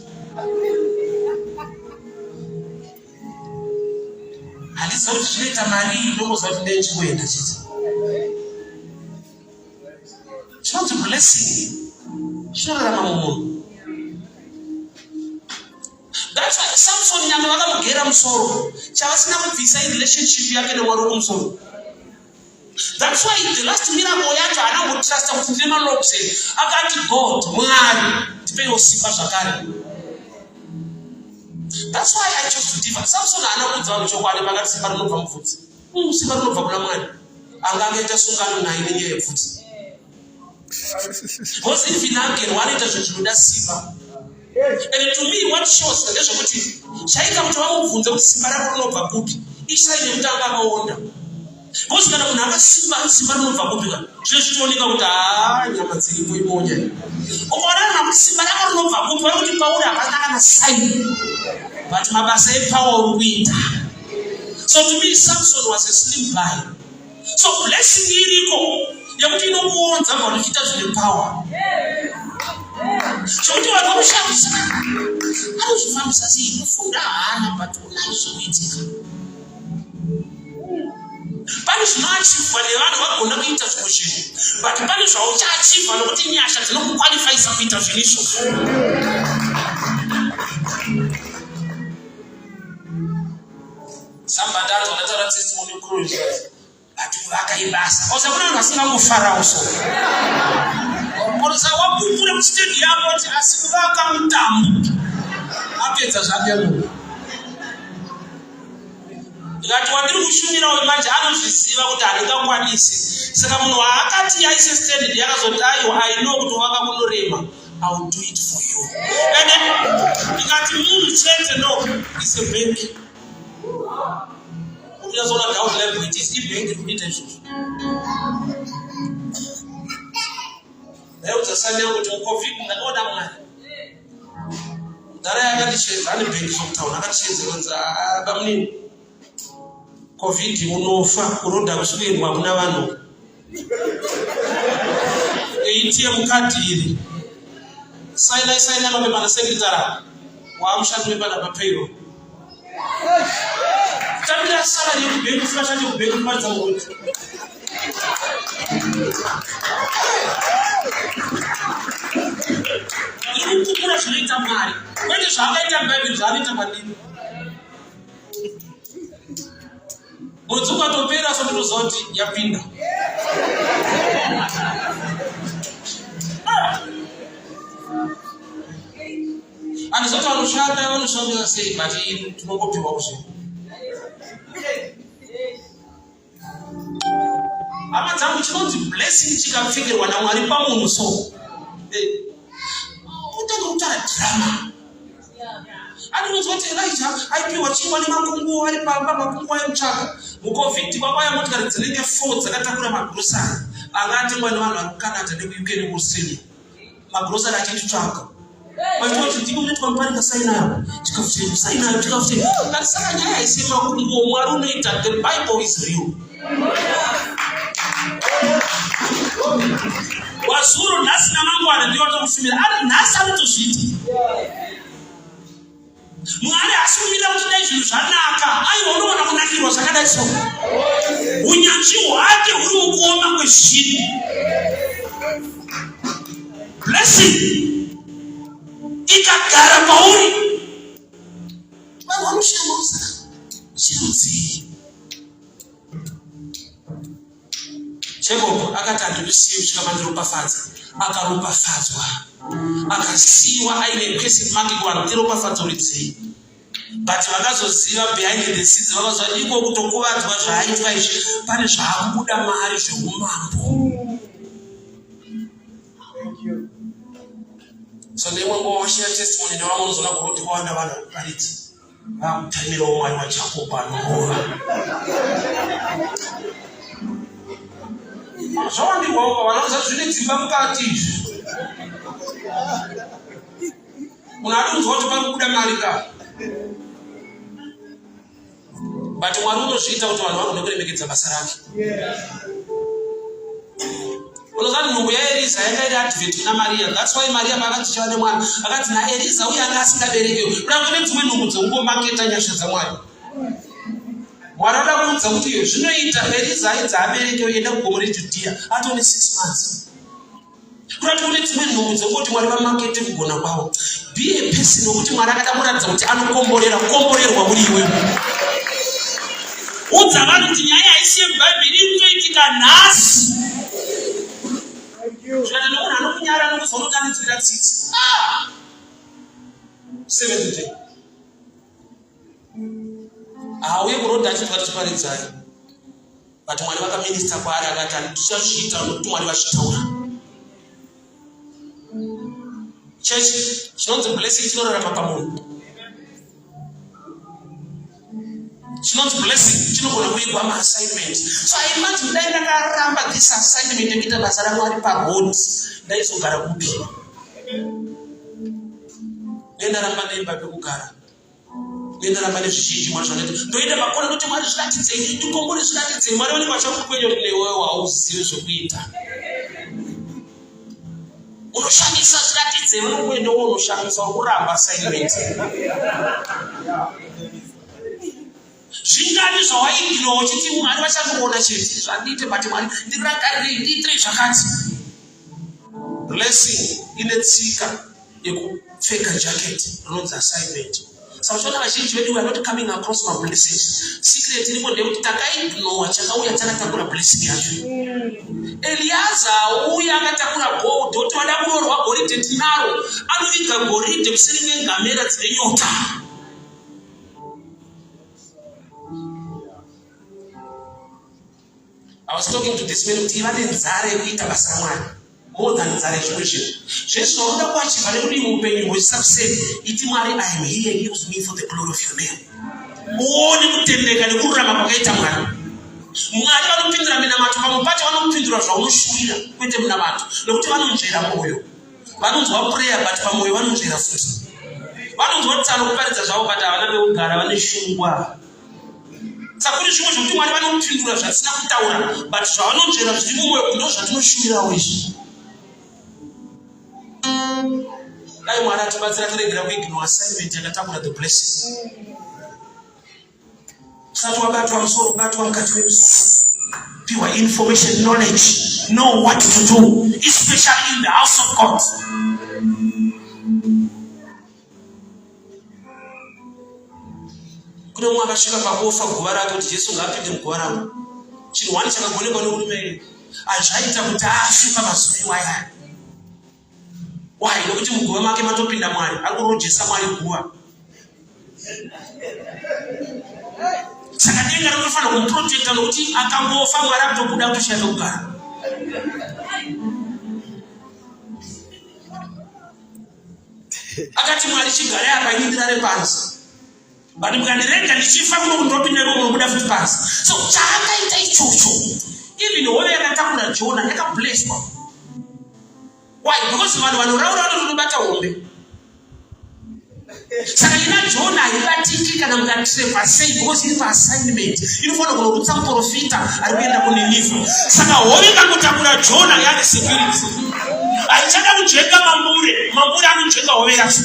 Halisa kuti chinoita mari ndokuza kuti ndeye chikuenda chiti. Chinonzi blessing. Chinorarama mumunhu. That's why Samson nyama vakamugera musoro. Chavasina kubvisa relationship yake neMwari kumusoro. That's why the last miracle yacho anangotrust kuti ndine malopse. Akati God, Mwari, ndipewo simba zvakare. That's why I chose to differ. Samson anakudza vanhu chokwadi pakati simba rinobva mubvudzi. Simba rinobva kuna Mwari. Angaita sungano naye nenyaya yebvudzi. Because if inagerwa anoita zvinoda simba. And to me what shows ndezvekuti chaita kuti vamubvunze kuti simba rako rinobva kupi. Isaine mutanga akaonda. Because kana munhu akasimba simba rinobva kupi ka. Zvinooneka kuti nyama dziripo imonya. Ukaona kuti simba rako rinobva kupi vari kuti Pauro hapana kana sign. But mabasa epower urikuita. So to me Samson was a slim guy. So blessing iriko yekuti inokuonza kuti uchiita zvine power. Chokuti vanhu vanoshamisa anozvifambisa sei kufunda hana but unazvoitika. Pane zvinoachivhwa nevanhu vagona kuita zvimwe zvinhu but pane zvauchaachivhwa nokuti nyasha dzinokukwalifayisa kuita zvinhu izvozvo. Somebody anataura testimony kuru ati kuvaka ibasa. Osa kuna vanhu vasingangofarawo so. Osa wapupura muchitendi yavo kuti asi kuvaka mutambo. Apedza zvake munhu. Ndikati wandiri kushumirawo manje anozviziva kuti handingakwanisi. Saka munhu waakati aise stendi yakazoti aiwa I know kuti waka kunorema. I will do it for you. And ndikati munhu chete no is a bank. Unozoona doubt level it is bank kuita izvozvo. Leo utasanya kuti COVID ngatoda mwana. Ndara yakatichedza ane bank zokutaura akatichedzeronza bamuni. COVID unofa unoda kuswirwa kuna vanhu. ATM kadi iri. Saina mapepa na secretary. Waamshatu mapepa na payroll. Tabila sala ni kubengu flashaje kubengu kwanza mwote. Ni kukura shirika mali. Kwani zvakaita Bible zvakaita madini. Mudzuka topera so ndozoti yapinda. Anizoti vanoshanda sei mati tinongopiwa kuzvi. Hama dzangu chinonzi blessing chikapfekerwa naMwari pamunhu so. Utanga kutaura drama. Anonzwa kuti Elijah aipiwa chingwa nemakungu ari pamba makungu ayomutsvaka. MuCovid kwakauya motikari dzinenge 4 dzakatakura magrosari. Angati mwana vanhu vari kuCanada nekuUK nekuAustralia. Magrosari achititsvaka. Vachitoti ndiko unoitwa Muparinga sainayo. Chikafu sainayo chikafu. Ngati saka nyaya haisi makungu Mwari unoita. The Bible is real. Wazuru nhasi namangwana ndiyo watokushumira. Ari nhasi anotozviti. Mwari asumira kuti dai zvinhu zvanaka. Aiwa unoona kunakirwa zvakadai so. Unyanzvi hwake huri mukuoma kwezvinhu. Blessing ikagara pauri. Vanhu vanoshamusa chirudzii. Jacob akati andikusiye kusvika pandiropafadza. Akaropafadzwa. Akasiyiwa aine question mark kuvanhu kuti ropafadzo ridzei. But vakazoziva behind the scenes vakazva iko kutokuvadzwa zvaaitwa izvi pane zvaakubuda mari zveumambo. So nemwe ngowashira testimony nevamwe unozoona kuti kwawanda vanhu paridzi. Vakutamira umwari wachako panova. Zvawandirwawo vanoza zvine dzimba mukati izvi. Munhu adonzwa kuti pari kubuda mari ka. But Mwari unozviita kuti vanhu vagone kuremekedza basa rake. Unozani nhumbu yaEriza yanga iri advert kuna Maria. That's why Maria pakati chiva nemwana akati naEriza uye anga asingaberekewo. Kuda kune dzimwe nhumbu dzongomaketa nyasha dzaMwari. Mwari ada kuudza kuti zvinoita Eriza ainzi aberekewo enda kugomo reJudhea atone 6 months. Kuda kune dzimwe nhumbu dzongoti Mwari vamakete kugona kwawo. Be a person wokuti Mwari akada muratidza kuti anokomborerwa muri iwe. Udza vanhu kuti nyaya haisi yebhaibheri inoitika nhasi. Zvakati nomunhu anokunyara nokuzonodanidzira tsitsi. 7th day. Auye kurodha achibva tichiparidzai. But Mwari vakaminista kwaari akati tichazviita nokuti Mwari vachitaura. Church, chinonzi blessing chinorarama pamunhu. Chinonzi blessing chinogona kuigwa maassignment. So I imagine dai ndakaramba this assignment ekuita basa raMwari paroad ndaizogara kupi? Ndaramba neimba pekugara. Ndaramba nezvizhinji Mwari zvanoita. Ndoita makona kuti Mwari zviratidzei, ndikombore zviratidzei. Mwari vanenge vachakukwenya kuti newewo hauzivi zvokuita. Unoshamisa zviratidzei, unokuendawo unoshamisa kuramba assignment. Zvingavi zvawaigirawo uchiti Mwari vachangoona chete zvandite but Mwari ndirakarei ndiitire zvakati. Blessing ine tsika yekupfeka jacket rinonzi assignment. Saka uchiona vazhinji vedu we are not coming across my blessings. Secret iripo ndeyekuti takaignore chakauya chakatakura blessing yacho. Eliaza uya akatakura gold kuti wada kuroorwa goridhe tinaro anoviga goridhe kuseri kwengamera dzine nyota. I was talking to this man kuti vane nzara yekuita basa raMwari more than nzara yechimwe chinhu. Zvese zvaunoda kuachiva nekudii muupenyu hwezisa kuseri iti Mwari I am here, use me for the glory of your name. Uone kutendeka nekururama kwakaita Mwari. Mwari vanopindura minamato pamwe pacho vanopindura zvaunoshuvira kwete minamato nekuti vanonzvera mwoyo. Vanonzwa prayer but pamwoyo vanonzvera futi. Vanonzwa kuti anokuparidza zvavo but havana pekugara vane shungwa. Saka kune zvimwe zvokuti Mwari vanopindura zvatisina kutaura but zvavanonzvera zviri mumwoyo ndo zvatinoshuvirawo izvi. Dai Mwari atibatsira tiregera kuignore assignment yakatakura the blessing. Usati wabatwa musoro, batwa mukati wemusoro. Piwa information, knowledge, know what to do, especially in the house of God. Kune umwe akasvika pakufa guva rake kuti Jesu ngaapinde muguva rangu. Chinhu wani chakagonekwa nemurume azvaita kuti afe pamazuva iwaya. Why? Nokuti muguva make matopinda Mwari, ari kurojesa Mwari guva. Saka denga rinofanira kumuprotecta nokuti akangofa Mwari akutobuda kutoshaya kugara. Akati Mwari chigare apa ini ndirare pansi. But mukandirega ndichifa kuno kundopinda imomo munobuda futi pansi. So chaakaita ichocho. Even hove yakatakura Jona yakablesswa. Why? Because vanhu vanoraura vanobata hombe. Saka ina Jona haibatiki kana mukatrepa sei because iri paassignment. Inofanira kunorutsa muprofita ari kuenda kuNinevhe. Saka hove ikakutakura Jona yane security. Haichada kujenga mambure anojenga hove yacho.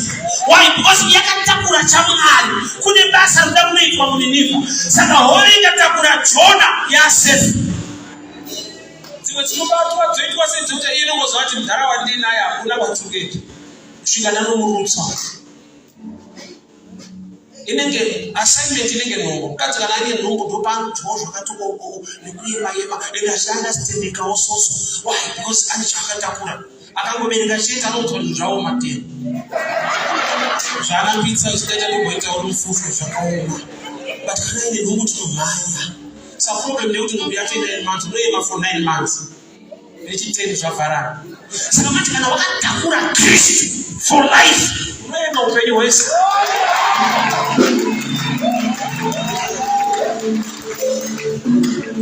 Why? Because yakatakura chaMwari. Kune basa rinoda kunoitwa muNinevhe. Saka hove ikatakura Jona yasafe. Dzimwe dzinobatwa dzoitwa sedzekuti iye inongozva kuti mundaraunda ndinaye hakuna vatungeti kusvikana nomurutsa. Inenge assignment inenge nhombo. Mukadzi kana ari nhombo ndopanotoo zvakatoko nekuema and azviandastendekawo soso. Why? Because ane chaakatakura. Akangobereka chete anonzwa zvinhu zvawo matero. Zvaanapitsa zvichaita ndogoita uri mufufu zvakaoma. But kana ine nhombo tinomhanya. So problem ndekuti nhombo yacho 9 months unoema for 9 months. Nechiteni zvavharana. Saka mati kana wakatakura Kristu for life unoema upenyu hwese.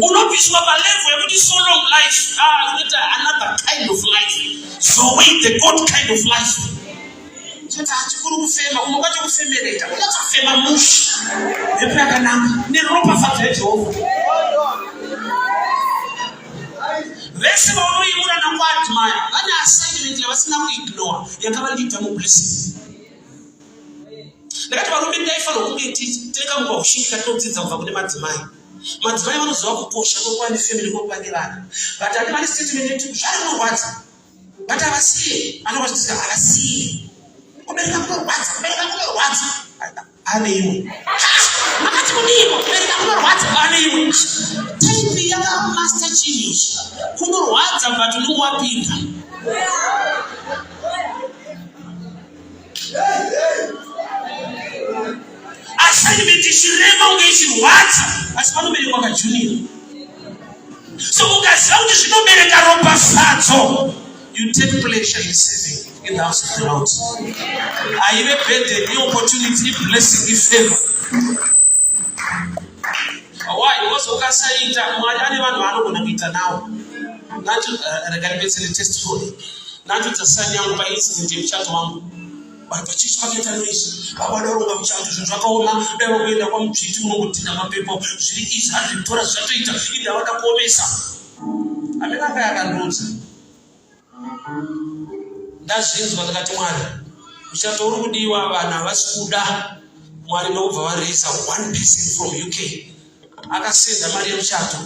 Unobviswa palevel yekuti so long life. Another kind of life. So wait, the God kind of life. Chata chikuru kufema, unokacho kufemereta. Unakafema mushi. Yepe akananga. Ni Ropafadzo. Vese vanoimura nakuadmire vane assignment yavasina kuignore yakavalita mublessing. Ndakati varume ndaifanira kunge tireka nguva kushinga todzidza kubva kune madzimai. Madzimai vanoziva kukosha kwokuva nefamily kwokwanirana. But ane vane statement yekuti zvarinorwadza. But havasiye. Anovatidza havasiye. Kubereka kunorwadza, kubereka kunorwadza. Ane imwe. Makati kudiko, kubereka kunorwadza, ane imwe. Type yaka master genius. Kunorwadza but unongwapinda. Assignment ishirema unge ishirwadza asi panoberekwa kajunior. So ukaziva kuti zvinobereka Ropafadzo, you take pleasure in serving in the house of the Lord. Aive burden, the opportunity, blessing, favor. Why? Because ukasaita Mwari ane vanhu vanogona kuita nawo. Nacho regaribetsere testimony. Nacho tasani yangu pa incident yemuchato wangu. Pachichi paketa noise. Vakaronga muchato zvinhu zvakaoma. Dai vakuenda kwamutsviti unongotinda mapepo. Zviri easy $100 zvatoita. Inde havada kuomesa. Amene anga yakandodza. Ndazvinzwa ndakati Mwari. Muchato uri kudiwa vanhu havasi kuda. Mwari ndokubva vareisa one person from UK. Akasenda mari yemuchato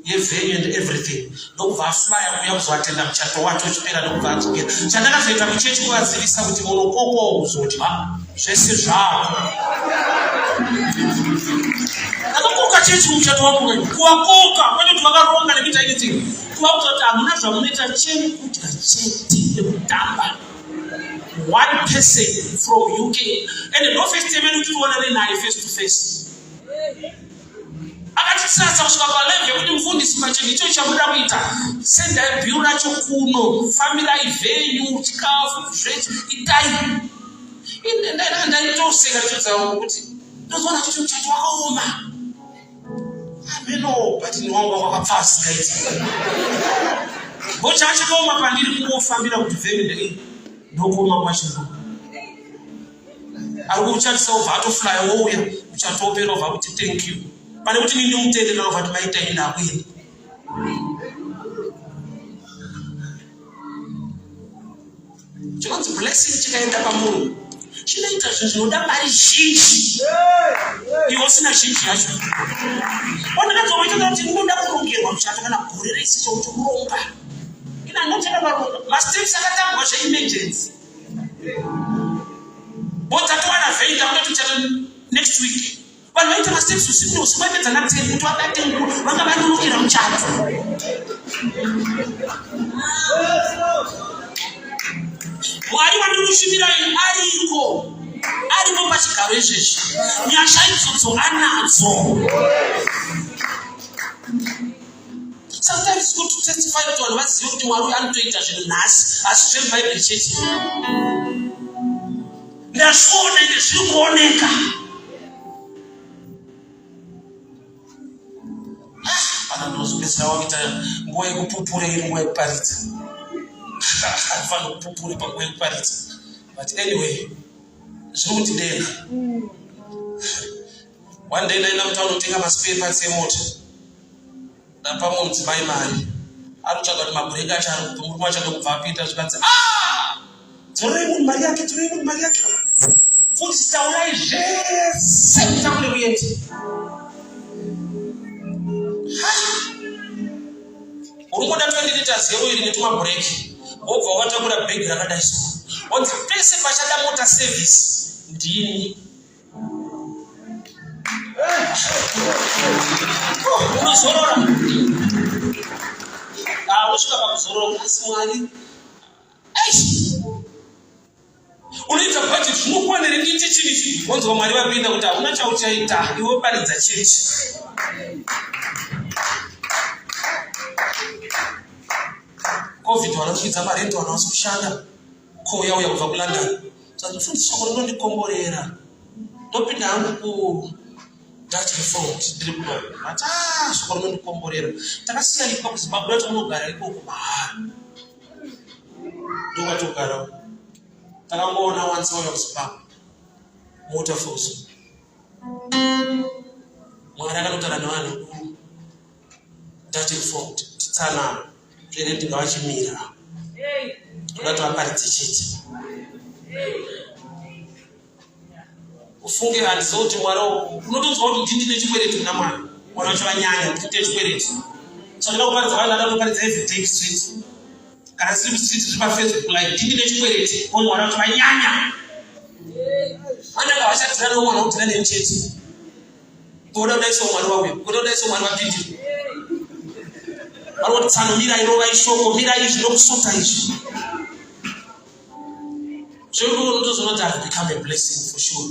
yevenue and everything. Ndokubva aflya kuya kuzoatenda muchato wacho uchipera ndokubva adzokera. Chandakazoita muchechi kuvazivisa kuti munokoko uzodya zvese zvako. Ndakakoka chechi muchato wangu kuvakoka kwete kuti vakaronga nekuita anything. Kuvaudza kuti hamuna zvamunoita cheni kudya chete nekutamba. One person from UK. And no first time kuti tuonane naye face to face. Akatisasa kusvika palevel yekuti mufundisi macheni icho chamuda kuita sendai bhiru racho kuno family venue chikafu zvese itai. Ndaitoseka ndichodzawo kuti ndozoona kuti muchato wakaoma. Ameno but niwangu wakapfasa iti. Bocha achakaoma pandiri kungofambira kuti venue ndokoma kwachino. Ari kuchatisa ubva atoflya wouya muchato opera ubva kuti thank you. Pane kuti nini mutendera kubva kuti maita ine akwiri. Chinonzi blessing chikaenda pamunhu chinoita zvinhu zvinoda mari zhinji. Iwe usina zhinji yacho. Wandakadzovaitoda kuti ndinoda kurongerwa muchato kana gore rese chautokuronga. Ina ndinotoda varonga. Masteps akatangwa zveemergency. Botatowana venda kuti muchato next week. Vanhu vaita masteps usiku usiku vaipedza na 10 kuti vabate nguo vanga vanonokera muchato. Mwari wandiri kushumira ariko pachigaro izvezvi. Nyasha idzodzo anadzo. Sometimes good to testify kuti vanhu vazive kuti Mwari anotoita zvinhu nhasi asi zveBible chete. Ndazviona ende zviri kuoneka. Ndozopedzera wakuita nguva yekupupura iri nguva yekuparidza. Hatifanira kupupura panguva yekuparidza. But anyway, zviri kutidenda. One day ndaenda mutauni kutenga maspare parts emota. Ndapamwe mudzimai mari. Ari kutsvaga kuti mabhureki acho ari kubva murume wacho ndokubva apita zvikanzi dzororei munhu mari yake, dzororei munhu mari yake. Mufundisi taurai zvese kuti akune kuenda. Urumoda 20 liters yeoili netumabhureki. Wobva watakura bhegi rakadai so. Wanzi pese pachada mota service ndini. Unozorora. Unosvika pakuzorora asi Mwari. Unoita budget zvinokwanira ndiite chini. Wanzi Mwari vapinda kuti hauna chauchaita iwe paridza chechi. COVID wanakwidza marento wanawasa kushanda kouya uya kubva kuLondon. Saka mufundisi wako ndondikomborera. Ndopinda hangu Dutch reformed driplo ata shukuru ndikomborera takasiya lipa kuZimbabwe tunogara iko kumahara ndo watogara takamboona once oya kuZimbabwe mota fuso Mwari akanotaura nevanhu Dutch reformed titsanana zvere ndingavachimira tokati vaparidze chete ufunge handizo kuti Mwari unotonzwa kuti ndine chikwereti kuna Mwari Mwari wacho vanyanya ndite chikwereti saka ndakuparidza vanhu vanoparidza everyday street kana siri street zviri paFacebook like ndine chikwereti ko Mwari wacho vanyanya vanenge vashatirana nomwana kuti nane chete kuda kudaiso Mwari wawe kuda kudaiso Mwari wapindira vari kuti tsanomira inova ishoko mira izvi nokusota izvi zvekuti I've become a blessing for sure.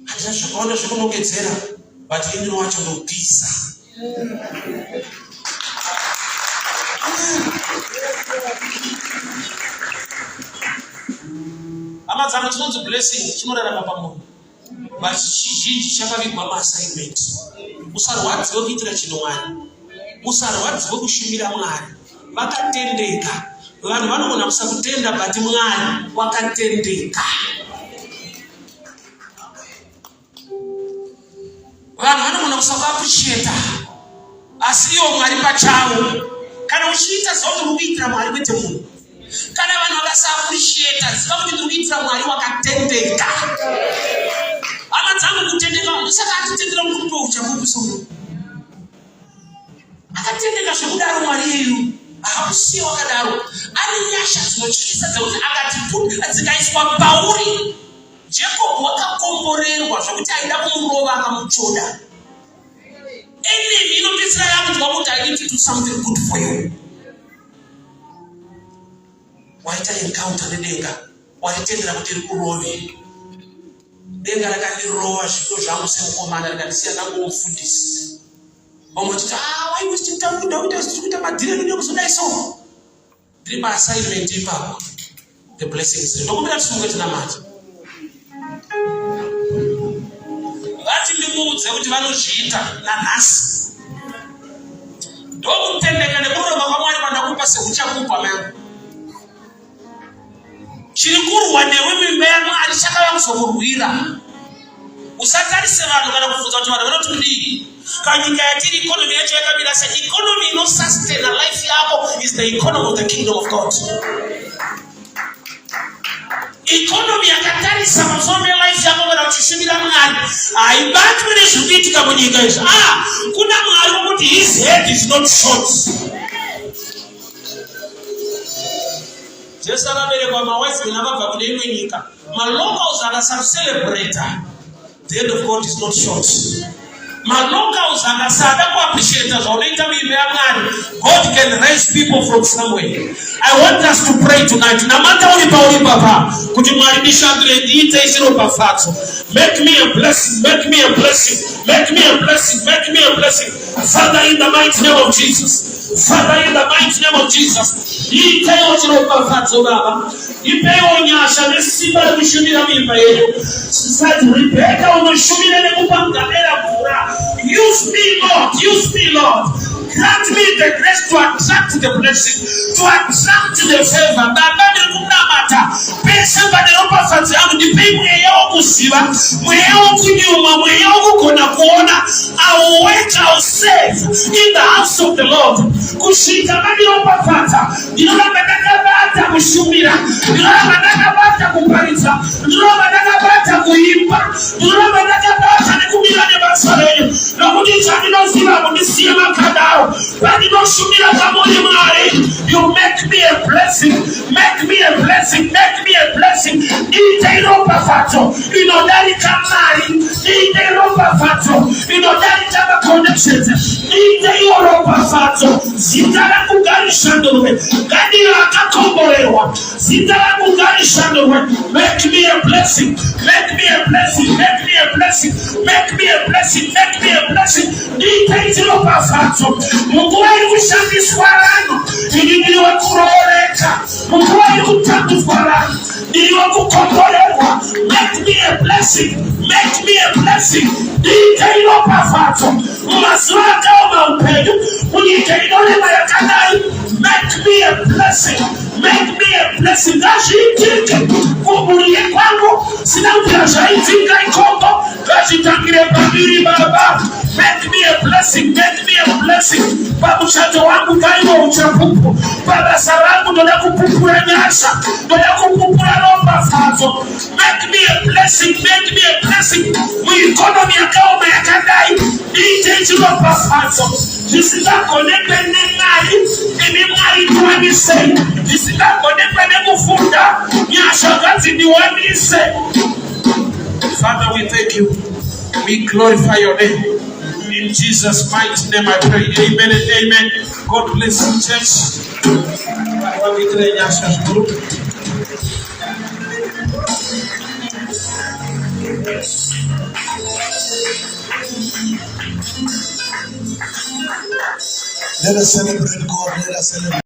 Handina zvakaona zvekunongedzera but indino wacho ndopisa hama dzangu tinonzi blessing chinorarama pamunhu but chizhinji chakavigwa maassignment usarwadziwe kuitira chinhu Mwari usarwadziwe kushumira Mwari vakatendeka vanhu vanogona kusakutenda but Mwari wakatendeka vanhu vanogona kusakuappreciata asi iwo Mwari pachawo kana uchiita zauti uri kuitira Mwari kwete munhu kana vanhu vakasaappreciata ziva kuti ndiri kuitira Mwari wakatendeka hama dzangu kutendeka ndosaka atitendera murume uchamupiso akatendeka zvekudaro Mwari yeyu hakusiya wakadaro ane nyasha dzinotyisa dzekuti akati dzikaiswa pauri Jacob wakakomborerwa zvokuti aida kumurova akamutsvoda enemy inopedzisira yakudzwa kuti I need to do something good for you waita encounter nedenga waritendera kuti rikurove denga rakandirova zvipo zvangu semukomana rikandisiya ndangomufundisi vamwe vachiti waimesti Daudi zvichiri kuita madhireni nekuzodaiso ndiri paassignment ipapo the blessings ndokumbira tisunge tina mati vati ndimuudze kuti vanozviita nanhasi ndokutendeka nekurova kwaMwari kwandakupa sekuchakupa mangu chiri kurwa newe mimba yaMwari chakava kuzomurwira usatarise vanhu kana kubvunza kuti vanhu vanoti kudii kanyika yatiri ikonomi yacho yakamira sei ikonomi inosustain life yako is the economy of the kingdom of God ikonomi yakatarisa pamusoro life yako kana uchishumira Mwari haibatwi nezviri kuitika munyika izvi kuna Mwari wokuti his head is not short Jesu akaberekwa mawise akabva kune imwe nyika malocals akasakucelebrata the hand of God is not short malocals akasada kuappreciata zvaunoita muimba yaMwari God can raise people from somewhere. I want us to pray tonight namata uri pauri papa kuti Mwari ndishandure ndiite isi Ropafadzo make me a blessing make me a blessing make me a blessing make me a blessing Father in the mighty name of Jesus Father in the mighty name of Jesus itewo Ropafadzo baba ipewo nyasha nesimba rekushumira muimba yedu sisati Rebecca unoshumira nekupangamera mvura use me Lord grant me the grace to attract the blessing to attract the favor baba ndirikunamata pese paneropafadzo yangu ndipei mweya wokuziva mweya wokunyuma mweya wokugona kuona I will wait, I will save in the house of the Lord kusvika vandiropafadza ndinoramba ndakabata kushumira ndinoramba ndakabata kuparidza ndinoramba ndakabata kuimba ndinoramba ndakabata nekumira nebasa renyu nokuti chandinoziva kundisiye makadaro pandinoshumira pamuri Mwari you make me a blessing make me a blessing make me a blessing ite Ropafadzo inodarika mari ite Ropafadzo inodarika maconnections ite Ropafadzo zita rangu ngarishandurwe ngadiyo akakomborerwa zita rangu ngarishandurwe make me a blessing make me a blessing make me a blessing make me a blessing make me a blessing ite Ropafadzo munguva iri kushandiswa rangu ini ndiriwe kurooreka munguva iri kutambudzwa rangu ndiriwe kukomborerwa make me a blessing Make me a blessing. DJ Ropafadzo. Maswaka Maupedu. Unikainole Mayakadai. Make me a blessing. Make me a blessing. Gashi Tike. Kubulie kwangu. Sina ukiasha itinga ikongo. Gashi tangire babiri baba. Make me a blessing. Make me a blessing. Babu chato wangu kaiwa uchapupu. Baba sarangu dola kupupura nyasha. Dola kupupura Ropafadzo. Make me a blessing. Make me a blessing. Economy account yakadai. DJ Ropafadzo. This is not connected nai. Ini mai tuani say. This is not connected mufunda. Nyashagazi diwani say. Father, we thank you. We glorify your name. In Jesus' mighty name I pray. Amen and amen. God bless you, church. Let us celebrate God. Let us celebrate.